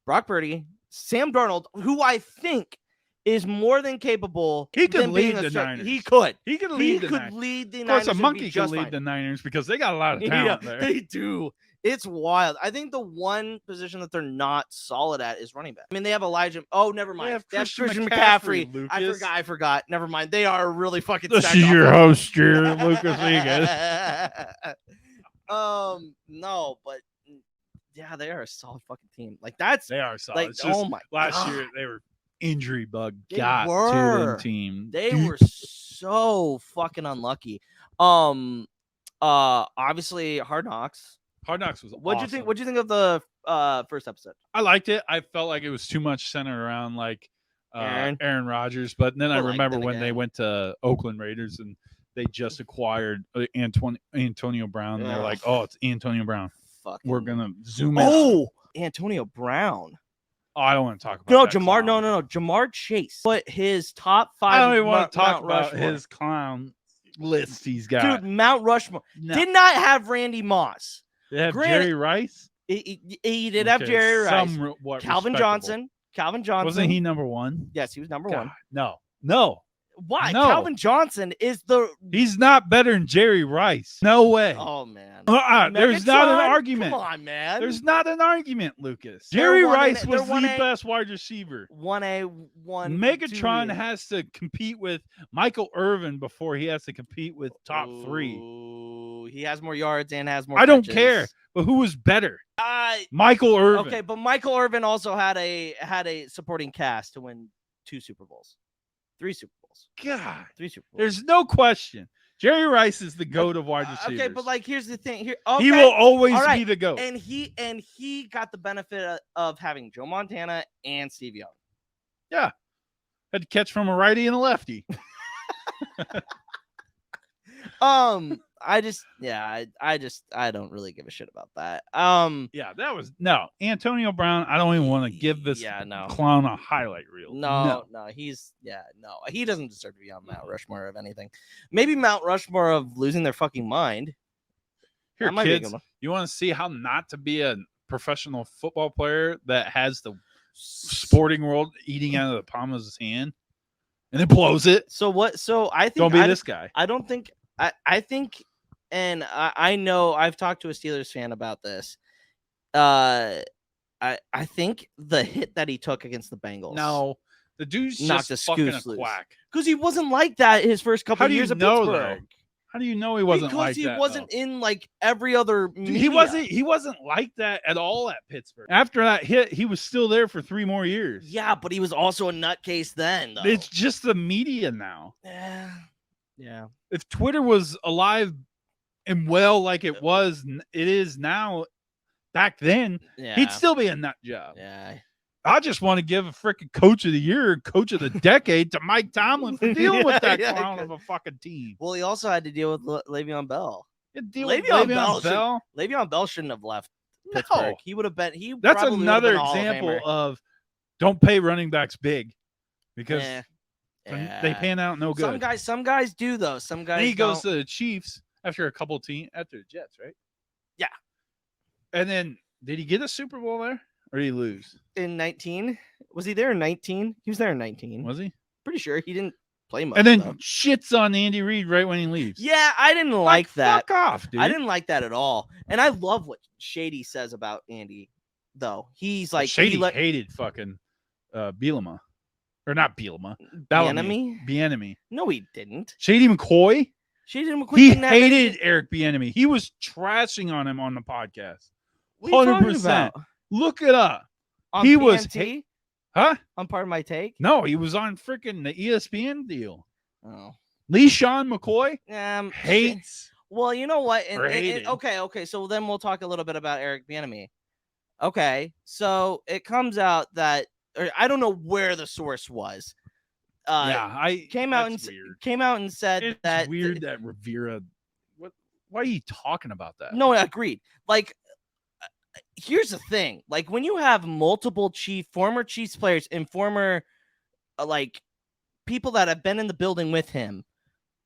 Brock Purdy, Sam Darnold, who I think is more than capable. He could lead the Niners. He could. He could lead the Niners. Of course, a monkey can lead the Niners because they got a lot of talent there. They do. It's wild. I think the one position that they're not solid at is running back. I mean, they have Elijah. Oh, never mind. They have Christian McCaffrey. Lucas. I forgot. Never mind. They are really fucking. This is your host, Lucas Vegas. No, but yeah, they are a solid fucking team. Like they are solid. Like, oh my last year they were injury bug to the team. They were so fucking unlucky. Obviously Hard Knocks. Hard Knocks was What'd awesome. you think of the first episode? I liked it. I felt like it was too much centered around like Aaron Rodgers, but then I remember when they went to Oakland Raiders and they just acquired Antonio Brown, and they're like, "Oh, it's Antonio Brown. We're gonna zoom in." Oh, Antonio Brown. Oh, I don't want to talk about Jamar. No. Jamar Chase. But his top 5. I don't even want to talk about his clown list he's got. Dude, Mount Rushmore did not have Randy Moss. They have Jerry Rice. He did have Jerry Rice. Calvin Johnson. Wasn't he number 1? Yes, he was number 1. No. Why? No. Calvin Johnson is He's not better than Jerry Rice. No way. Oh man. There's not an argument. Come on, man. There's not an argument, Lucas. Jerry Rice was the best wide receiver. 1A, 1. Megatron has to compete with Michael Irvin before he has to compete with top 3. He has more yards and has more. I don't care. But who was better? Michael Irvin. Okay, but Michael Irvin also had a supporting cast to win 2 Super Bowls. 3 Super Bowls. God. 3 Super Bowls. There's no question. Jerry Rice is the GOAT of wide receivers. Okay, but like here's the thing. He will always be the GOAT. And he got the benefit of having Joe Montana and Steve Young. Yeah. Had to catch from a righty and a lefty. I don't really give a shit about that. Yeah, that was Antonio Brown. I don't even want to give this clown a highlight reel. No, he doesn't deserve to be on Mount Rushmore of anything. Maybe Mount Rushmore of losing their fucking mind. Here, kids, you want to see how not to be a professional football player that has the sporting world eating out of the palm of his hand and then blows it? So I think don't be this guy. I don't think. I think, and I know I've talked to a Steelers fan about this. I think the hit that he took against the Bengals. No, the dude's knocked just fucking a quack. Because he wasn't like that his first couple of years at Pittsburgh. How do you know he wasn't like that? Because he wasn't in like every other media. He wasn't like that at all at Pittsburgh. After that hit, he was still there for 3 more years. Yeah, but he was also a nutcase then, though. It's just the media now. Yeah. If Twitter was alive and well like it is now, back then, he'd still be a nut job. Yeah. I just want to give a freaking coach of the year, coach of the decade to Mike Tomlin for dealing with that clown of a fucking team. Well, he also had to deal with Le'Veon Bell. Le'Veon Bell shouldn't have left Pittsburgh. He would have been. That's probably would have another been a Hall of example Famer. of don't pay running backs big because they pan out no good. Some guys do though. Some guys. And he goes don't. to the Chiefs after a couple after the Jets, right? Yeah. And then did he get a Super Bowl there, or did he lose? In 19, was he there in 19? He was there in 19. Was he? Pretty sure he didn't play much. And then though. shits on Andy Reid right when he leaves. Yeah, I didn't like that. Fuck off, dude. I didn't like that at all. And I love what Shady says about Andy, though. He's like Shady hated fucking Bielema. Or not Bielema. Bieniemy. No, he didn't. Shady McCoy. He hated Eric Bieniemy. He was trashing on him on the podcast. 100%. Look it up. On he PNT? was huh? On Part of My Take? No, he was on freaking the ESPN deal. Oh. LeSean McCoy hates. Well, you know what? hated. Okay. So then we'll talk a little bit about Eric Bieniemy. Okay, so it comes out that, or I don't know where the source was. Came out and said it's that weird that Rivera. Why are you talking about that? No, I agreed. Like, here's the thing: like when you have multiple former Chiefs players and former like people that have been in the building with him,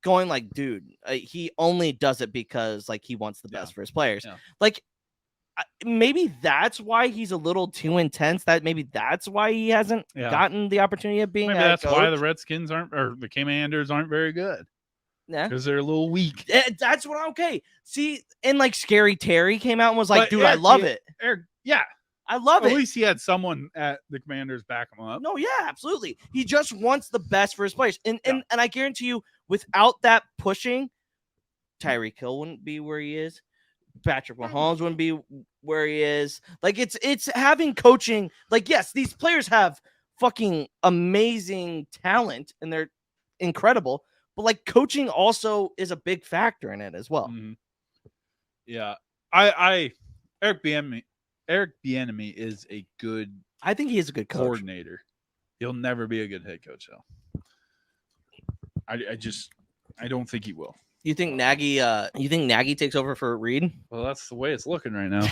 going like, dude, he only does it because like he wants the best for his players. Yeah. Like, maybe that's why he's a little too intense. Maybe that's why he hasn't gotten the opportunity of being. Maybe that's coach. Why the Redskins or the Commanders aren't very good. Yeah, because they're a little weak. That's what. Okay, see, and like Scary Terry came out and was like, "Dude, I love it." I love it. At least he had someone at the Commanders back him up. No, yeah, absolutely. He just wants the best for his players, and I guarantee you, without that pushing, Tyreek Hill wouldn't be where he is. Patrick Mahomes wouldn't be where he is. Like it's having coaching. Like, yes, these players have fucking amazing talent and they're incredible, but like coaching also is a big factor in it as well. Mm-hmm. Yeah. Eric Bieniemy is a good. I think he is a good coach. Coordinator. He'll never be a good head coach though. I don't think he will. You think Nagy takes over for Reid? Well, that's the way it's looking right now.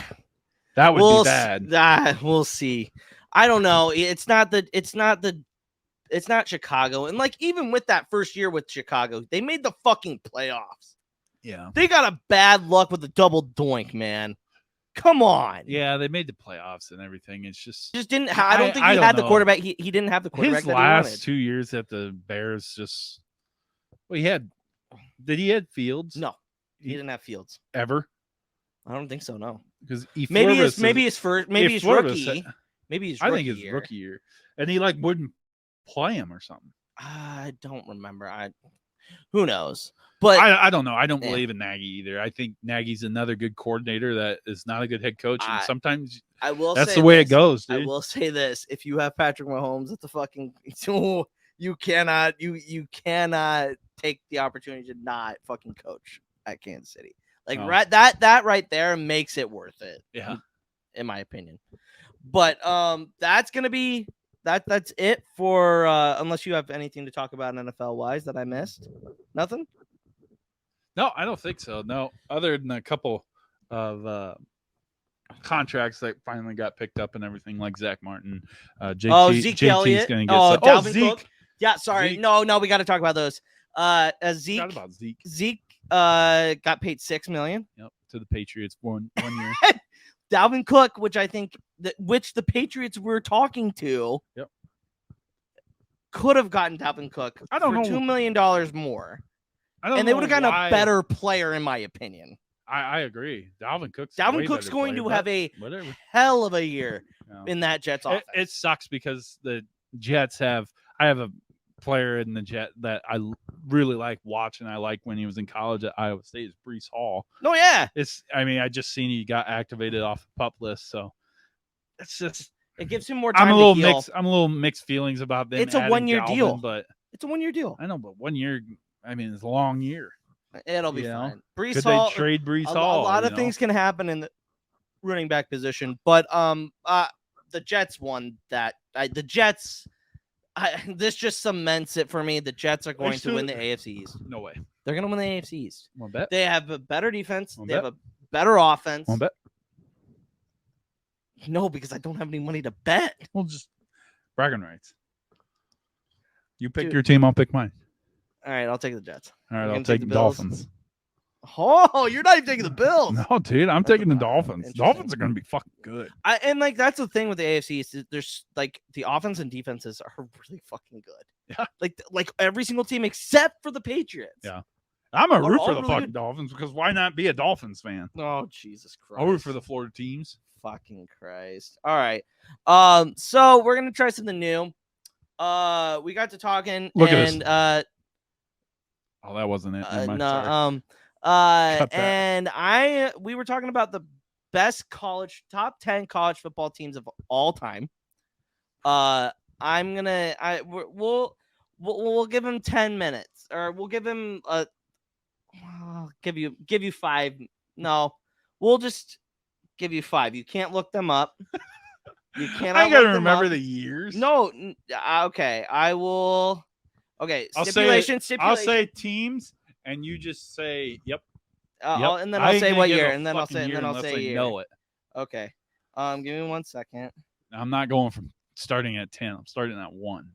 That would be bad. We'll see. I don't know. It's not Chicago. And like even with that first year with Chicago, they made the fucking playoffs. Yeah. They got a bad luck with the double doink, man. Come on. Yeah, they made the playoffs and everything. It's just didn't. I don't think he had the quarterback. He didn't have the quarterback. His last 2 years at the Bears just. Well, he had. Did he have Fields? No, he didn't have Fields ever. I don't think so. No, because maybe his rookie. I think his rookie year, and he like wouldn't play him or something. I don't remember. Who knows? But I don't know. I don't believe in Nagy either. I think Nagy's another good coordinator that is not a good head coach, and sometimes that's the way it goes. Dude. I will say this: if you have Patrick Mahomes at the fucking, you cannot take the opportunity to not fucking coach at Kansas City. Like that right there makes it worth it. Yeah, in my opinion. But that's gonna be that's it for unless you have anything to talk about NFL wise that I missed. Nothing. No, I don't think so. No, other than a couple of contracts that finally got picked up and everything, like Zach Martin, Zeke Elliott. Going to get Dalvin Zeke. Cook. Yeah, sorry. Zeke. No, we got to talk about those. Zeke got paid $6 million. Yep, to the Patriots one year. Dalvin Cook, which I think which the Patriots were talking to. Yep. Could have gotten Dalvin Cook for $2 million more. And they would have gotten a better player, in my opinion. I agree. Dalvin Cook's going to have a hell of a year in that Jets offense. It sucks because the Jets I have a player in the Jet that I really like watching. I like when he was in college at Iowa State is Breece Hall. Oh yeah. I just seen he got activated off the PUP list, so it's just it gives him more time. I'm a little mixed feelings about them. It's a 1 year deal, but it's a 1 year deal. I know, but 1 year. I mean, it's a long year. It'll be fine. Breece Hall. They trade Breece Hall? A lot of things can happen in the running back position, but the Jets won that. The Jets. This just cements it for me. The Jets are going to win the AFC East. No way. They're going to win the AFC East. One bet. They have a better defense. They have a better offense. One bet. No, because I don't have any money to bet. Well, just bragging rights. You pick Dude. your team, I'll pick mine. All right, I'll take the Jets. All right, You're I'll gonna take take the Bills? Dolphins. Oh, you're not even taking the Bills. No, dude, I'm taking the Dolphins. Interesting. Dolphins are going to be fucking good. And like that's the thing with the AFC is there's like the offense and defenses are really fucking good. Yeah. Like every single team except for the Patriots. Yeah. I'm a root all for the really fucking good. Dolphins because why not be a Dolphins fan? Oh, Jesus Christ. I'll root for the Florida teams. Fucking Christ. All right. So we're gonna try something new. We got to talking. Look at and this. Oh, that wasn't it. Never mind. no, Sorry. and we were talking about the best top 10 college football teams of all time. We'll give him 10 minutes, or we'll give him I'll give you 5. No, we'll just give you 5. You can't look them up. You can't. I gotta remember the years. No. Okay. I will. Okay. Stipulation. I'll say teams, and you just say yep. And then I'll say what year, and then I'll say year. Know it. Okay. Give me 1 second. I'm not going from starting at 10. I'm starting at 1.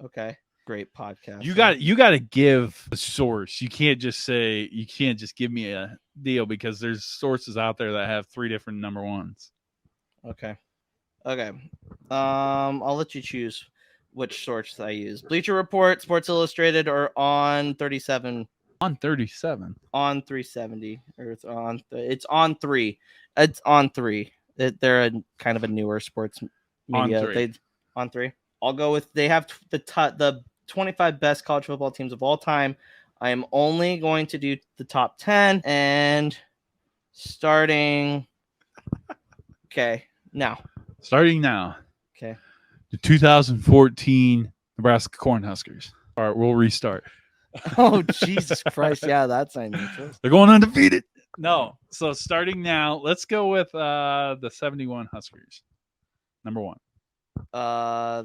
Okay. Great podcast. You got to give a source. You can't just give me a deal because there's sources out there that have 3 different number ones. Okay. I'll let you choose which source I use. Bleacher Report, Sports Illustrated, or On 37. On 37. On 370, or it's on 3. It's on 3. They're a kind of a newer sports media. On 3. I'll go with they have the 25 best college football teams of all time. I am only going to do the top 10 and starting. Okay, now. Starting now. Okay. The 2014 Nebraska Cornhuskers. All right, we'll restart. Oh, Jesus Christ. Yeah, that's unusual. They're going undefeated. No. So starting now, let's go with the 71 Huskers. Number 1.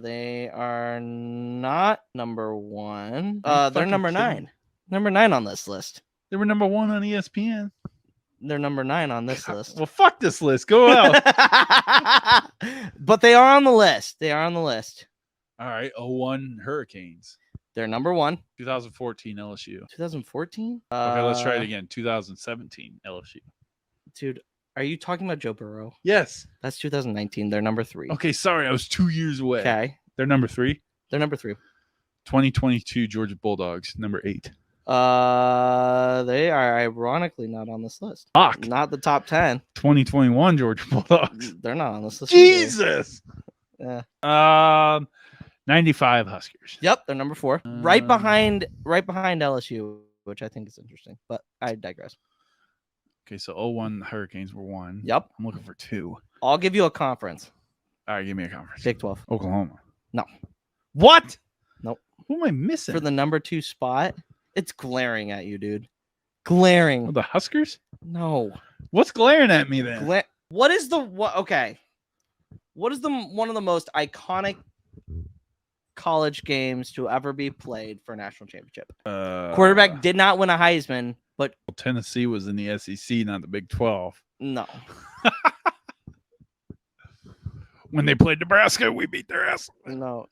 They are not number 1. They're number 9. Number 9 on this list. They were number 1 on ESPN. They're number 9 on this list. Well, fuck this list. Go out. But they are on the list. All right. 01 Hurricanes. They're number 1. 2014 LSU. 2014? Okay, let's try it again. 2017 LSU. Dude, are you talking about Joe Burrow? Yes. That's 2019. They're number 3. Okay, sorry. I was 2 years away. Okay. They're number 3? They're number 3. 2022 Georgia Bulldogs, number 8. They are ironically not on this list. Fuck. Not the top 10. 2021 Georgia Bulldogs. They're not on this list. Jesus. Yeah. 95 Huskers. Yep, they're number 4. Right behind LSU, which I think is interesting, but I digress. Okay, so 01 Hurricanes were 1. Yep. I'm looking for 2. I'll give you a conference. All right, give me a conference. Big 12. Oklahoma. No. What? Nope. Who am I missing? For the number 2 spot, it's glaring at you, dude. Glaring. Oh, the Huskers? No. What's glaring at me then? What is okay. What is one of the most iconic college games to ever be played for a national championship? Quarterback did not win a Heisman, but Tennessee was in the SEC, not the Big 12. No. When they played Nebraska, we beat their ass. No.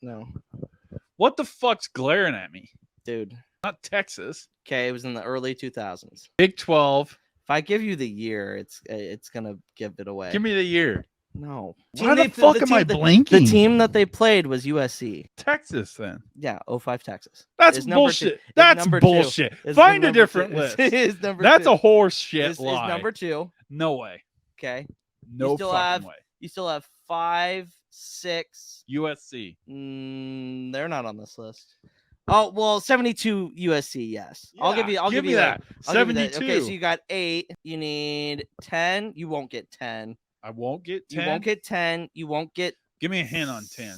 What the fuck's glaring at me? Dude. Not Texas. Okay, it was in the early 2000s. Big 12. If I give you the year, it's going to give it away. Give me the year. No. Why the fuck am I blanking? The team that they played was USC. Texas, then. Yeah, 05 Texas. That's bullshit. That's bullshit. Find a different list. That's a horse shit lie. Is number 2. No way. Okay. No fucking way. You still have 5, 6. USC. They're not on this list. Oh, well, 72 USC, yes. Yeah, I'll give you that. 72. Okay, so you got 8. You need 10. You won't get 10. I won't get 10. You won't get 10. You won't get. Give me a hint on 10.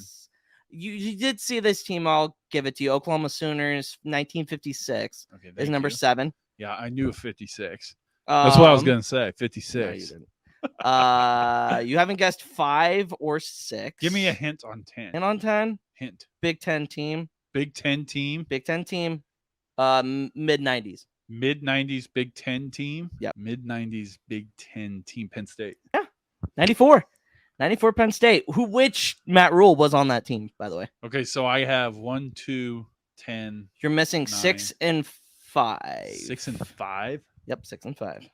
You did see this team. I'll give it to you. Oklahoma Sooners, 1956. Okay, is number 7. Yeah, I knew 56. That's what I was gonna say. 56. No, you didn't. You haven't guessed 5 or 6. Give me a hint on 10. Hint on 10. Hint. Big 10 team. Big 10 team. Big 10 team. Mid 90s. Mid 90s Big 10 team. Yeah. Mid 90s Big 10 team. Penn State. Yeah. 94. 94 Penn State. Which Matt Rule was on that team, by the way. Okay, so I have 1, 2, 10. You're missing 9, 6 and 5. 6 and 5. Yep, 6 and 5.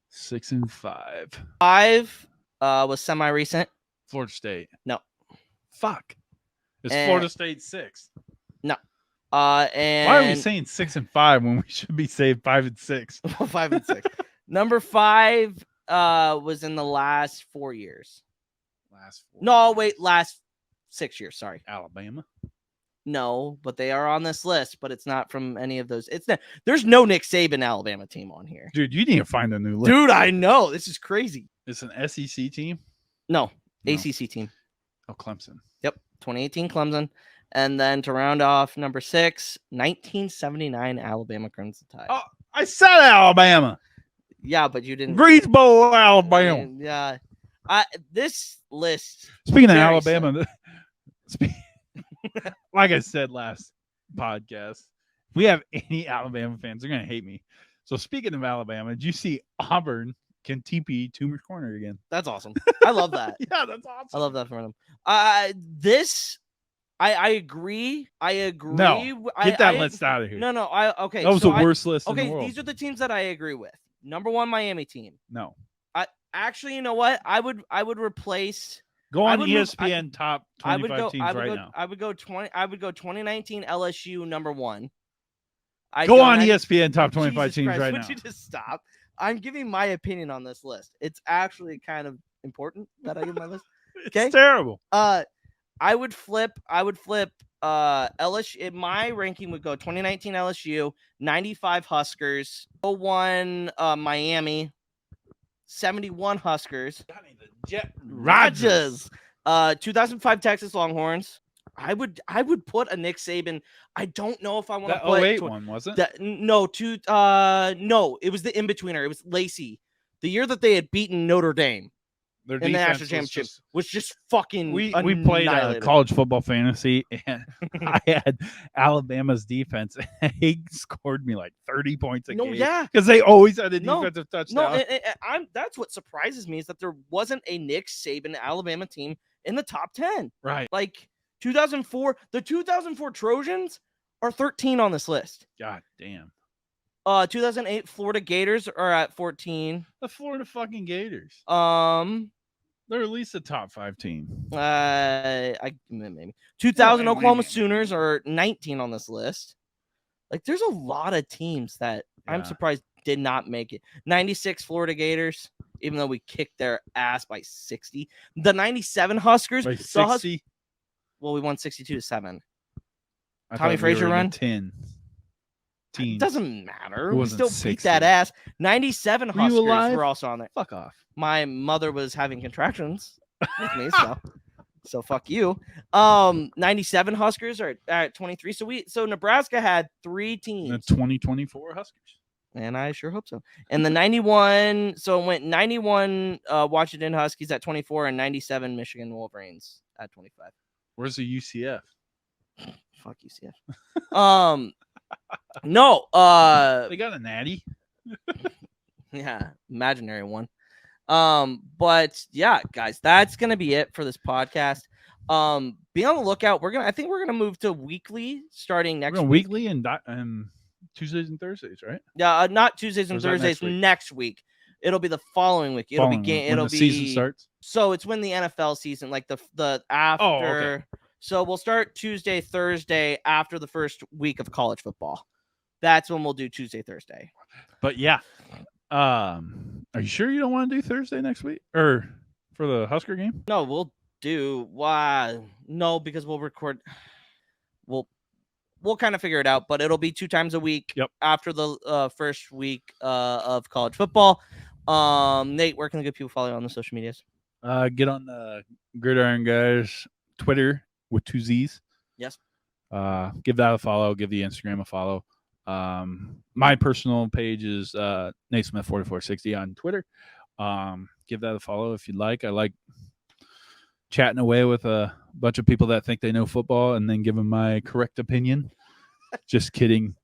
6 and 5. 5 was semi-recent. Florida State. No. Fuck. Is Florida State 6? No. And why are we saying 6 and 5 when we should be saying 5 and 6? 5 and 6. Number 5 was in the last 4 years. Last 6 years. Sorry. Alabama. No, but they are on this list, but it's not from any of those. There's no Nick Saban Alabama team on here. Dude, you need to find a new list. Dude, I know. This is crazy. It's an SEC team? No. ACC team. Oh, Clemson. Yep. 2018 Clemson. And then to round off number 6, 1979 Alabama Crimson Tide. Oh, I said Alabama. Yeah, but you didn't. Greensboro, Alabama. Yeah. This list. Speaking of Alabama, like I said last podcast, if we have any Alabama fans, they're going to hate me. So speaking of Alabama, did you see Auburn can TP Toomer's Corner again? That's awesome. I love that. Yeah, that's awesome. I love that for them. I agree. No, get that list out of here. No. Okay. That was the worst list in the world. These are the teams that I agree with. Number 1, Miami team. No. Actually, you know what? I would replace. Go on ESPN top 25 teams right now. I would go 2019 LSU number 1. Go on ESPN top 25 teams right now. Would you just stop? I'm giving my opinion on this list. It's actually kind of important that I give my list. Okay? It's terrible. I would flip LSU. My ranking would go 2019 LSU, 95 Huskers, 01 Miami, 71 Huskers, Rogers, 2005 Texas Longhorns. I would put a Nick Saban. I don't know if I want to put 08 one, was it? No, it was the in-betweener. It was Lacey. The year that they had beaten Notre Dame. Their in the national championship was just fucking. We played college football fantasy, and I had Alabama's defense, and he scored me like 30 points a game. Yeah, because they always had a defensive touchdown. No, that's what surprises me is that there wasn't a Nick Saban Alabama team in the top 10. Right, like 2004. The 2004 Trojans are 13 on this list. God damn. 2008 Florida Gators are at 14. The Florida fucking Gators. They're at least a top 5 team. Maybe 2000 Oklahoma Sooners are 19 on this list. Like, there's a lot of teams that I'm surprised did not make it. 96 Florida Gators, even though we kicked their ass by 60. The 97 Huskers, by 60. Well, we won 62-7. Tommy Frazier run 10. It doesn't matter. We still beat that ass. 97 Huskers were also on there. Fuck off. My mother was having contractions with me, so fuck you. 97 Huskers are at 23. So Nebraska had 3 teams. The 2024 Huskers. And I sure hope so. And the 91, so it went 91 Washington Huskies at 24 and 97 Michigan Wolverines at 25. Where's the UCF? Fuck UCF. No, they got a natty. Yeah, imaginary one. But yeah, guys, that's gonna be it for this podcast. Be on the lookout. I think we're gonna move to weekly starting next week. Weekly and Tuesdays and Thursdays, right? Yeah, not Tuesdays and Thursdays. Next week. It'll be the following week. It'll be season starts. So it's when the NFL season, like the after. Oh, okay. So we'll start Tuesday, Thursday after the first week of college football. That's when we'll do Tuesday, Thursday. But yeah, are you sure you don't want to do Thursday next week or for the Husker game? No, we'll do. Why? No, because we'll record. We'll kind of figure it out, but it'll be 2 times a week. Yep. After the first week of college football. Nate, where can the good people follow you on the social medias? Get on the Gridiron Guys Twitter with 2 Z's. Yes. Give that a follow. Give the Instagram a follow. My personal page is Nate Smith 4460 on Twitter. Give that a follow if you'd like. I like chatting away with a bunch of people that think they know football and then give them my correct opinion. Just kidding.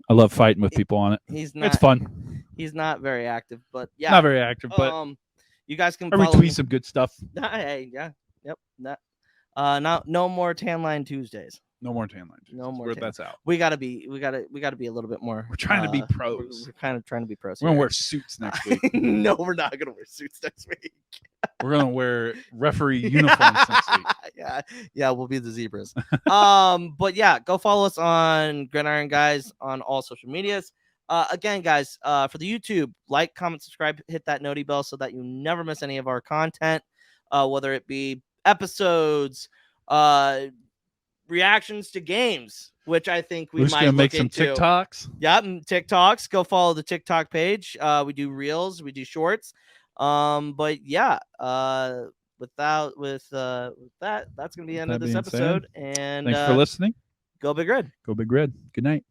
I love fighting with people on it. It's fun. He's not very active, but yeah. Not very active, but You guys can I follow me. retweet some good stuff. Hey, yeah, yep. Now, no more tan line Tuesdays. No more tan line. No more. That's out. We gotta be a little bit more. We're trying to be pros. We're kind of trying to be pros. We're gonna wear suits next week. No, we're not gonna wear suits next week. We're gonna wear referee uniforms next week. Yeah, we'll be the zebras. But yeah, go follow us on Gridiron Guys on all social medias. Again, guys, for the YouTube, like, comment, subscribe, hit that noti bell so that you never miss any of our content, whether it be episodes, reactions to games, which I think we might gonna make look some into. TikToks. Yep, TikToks. Go follow the TikTok page. We do reels, we do shorts. But yeah, with that, that's gonna be the end of this episode. And thanks for listening. Go Big Red. Go Big Red. Good night.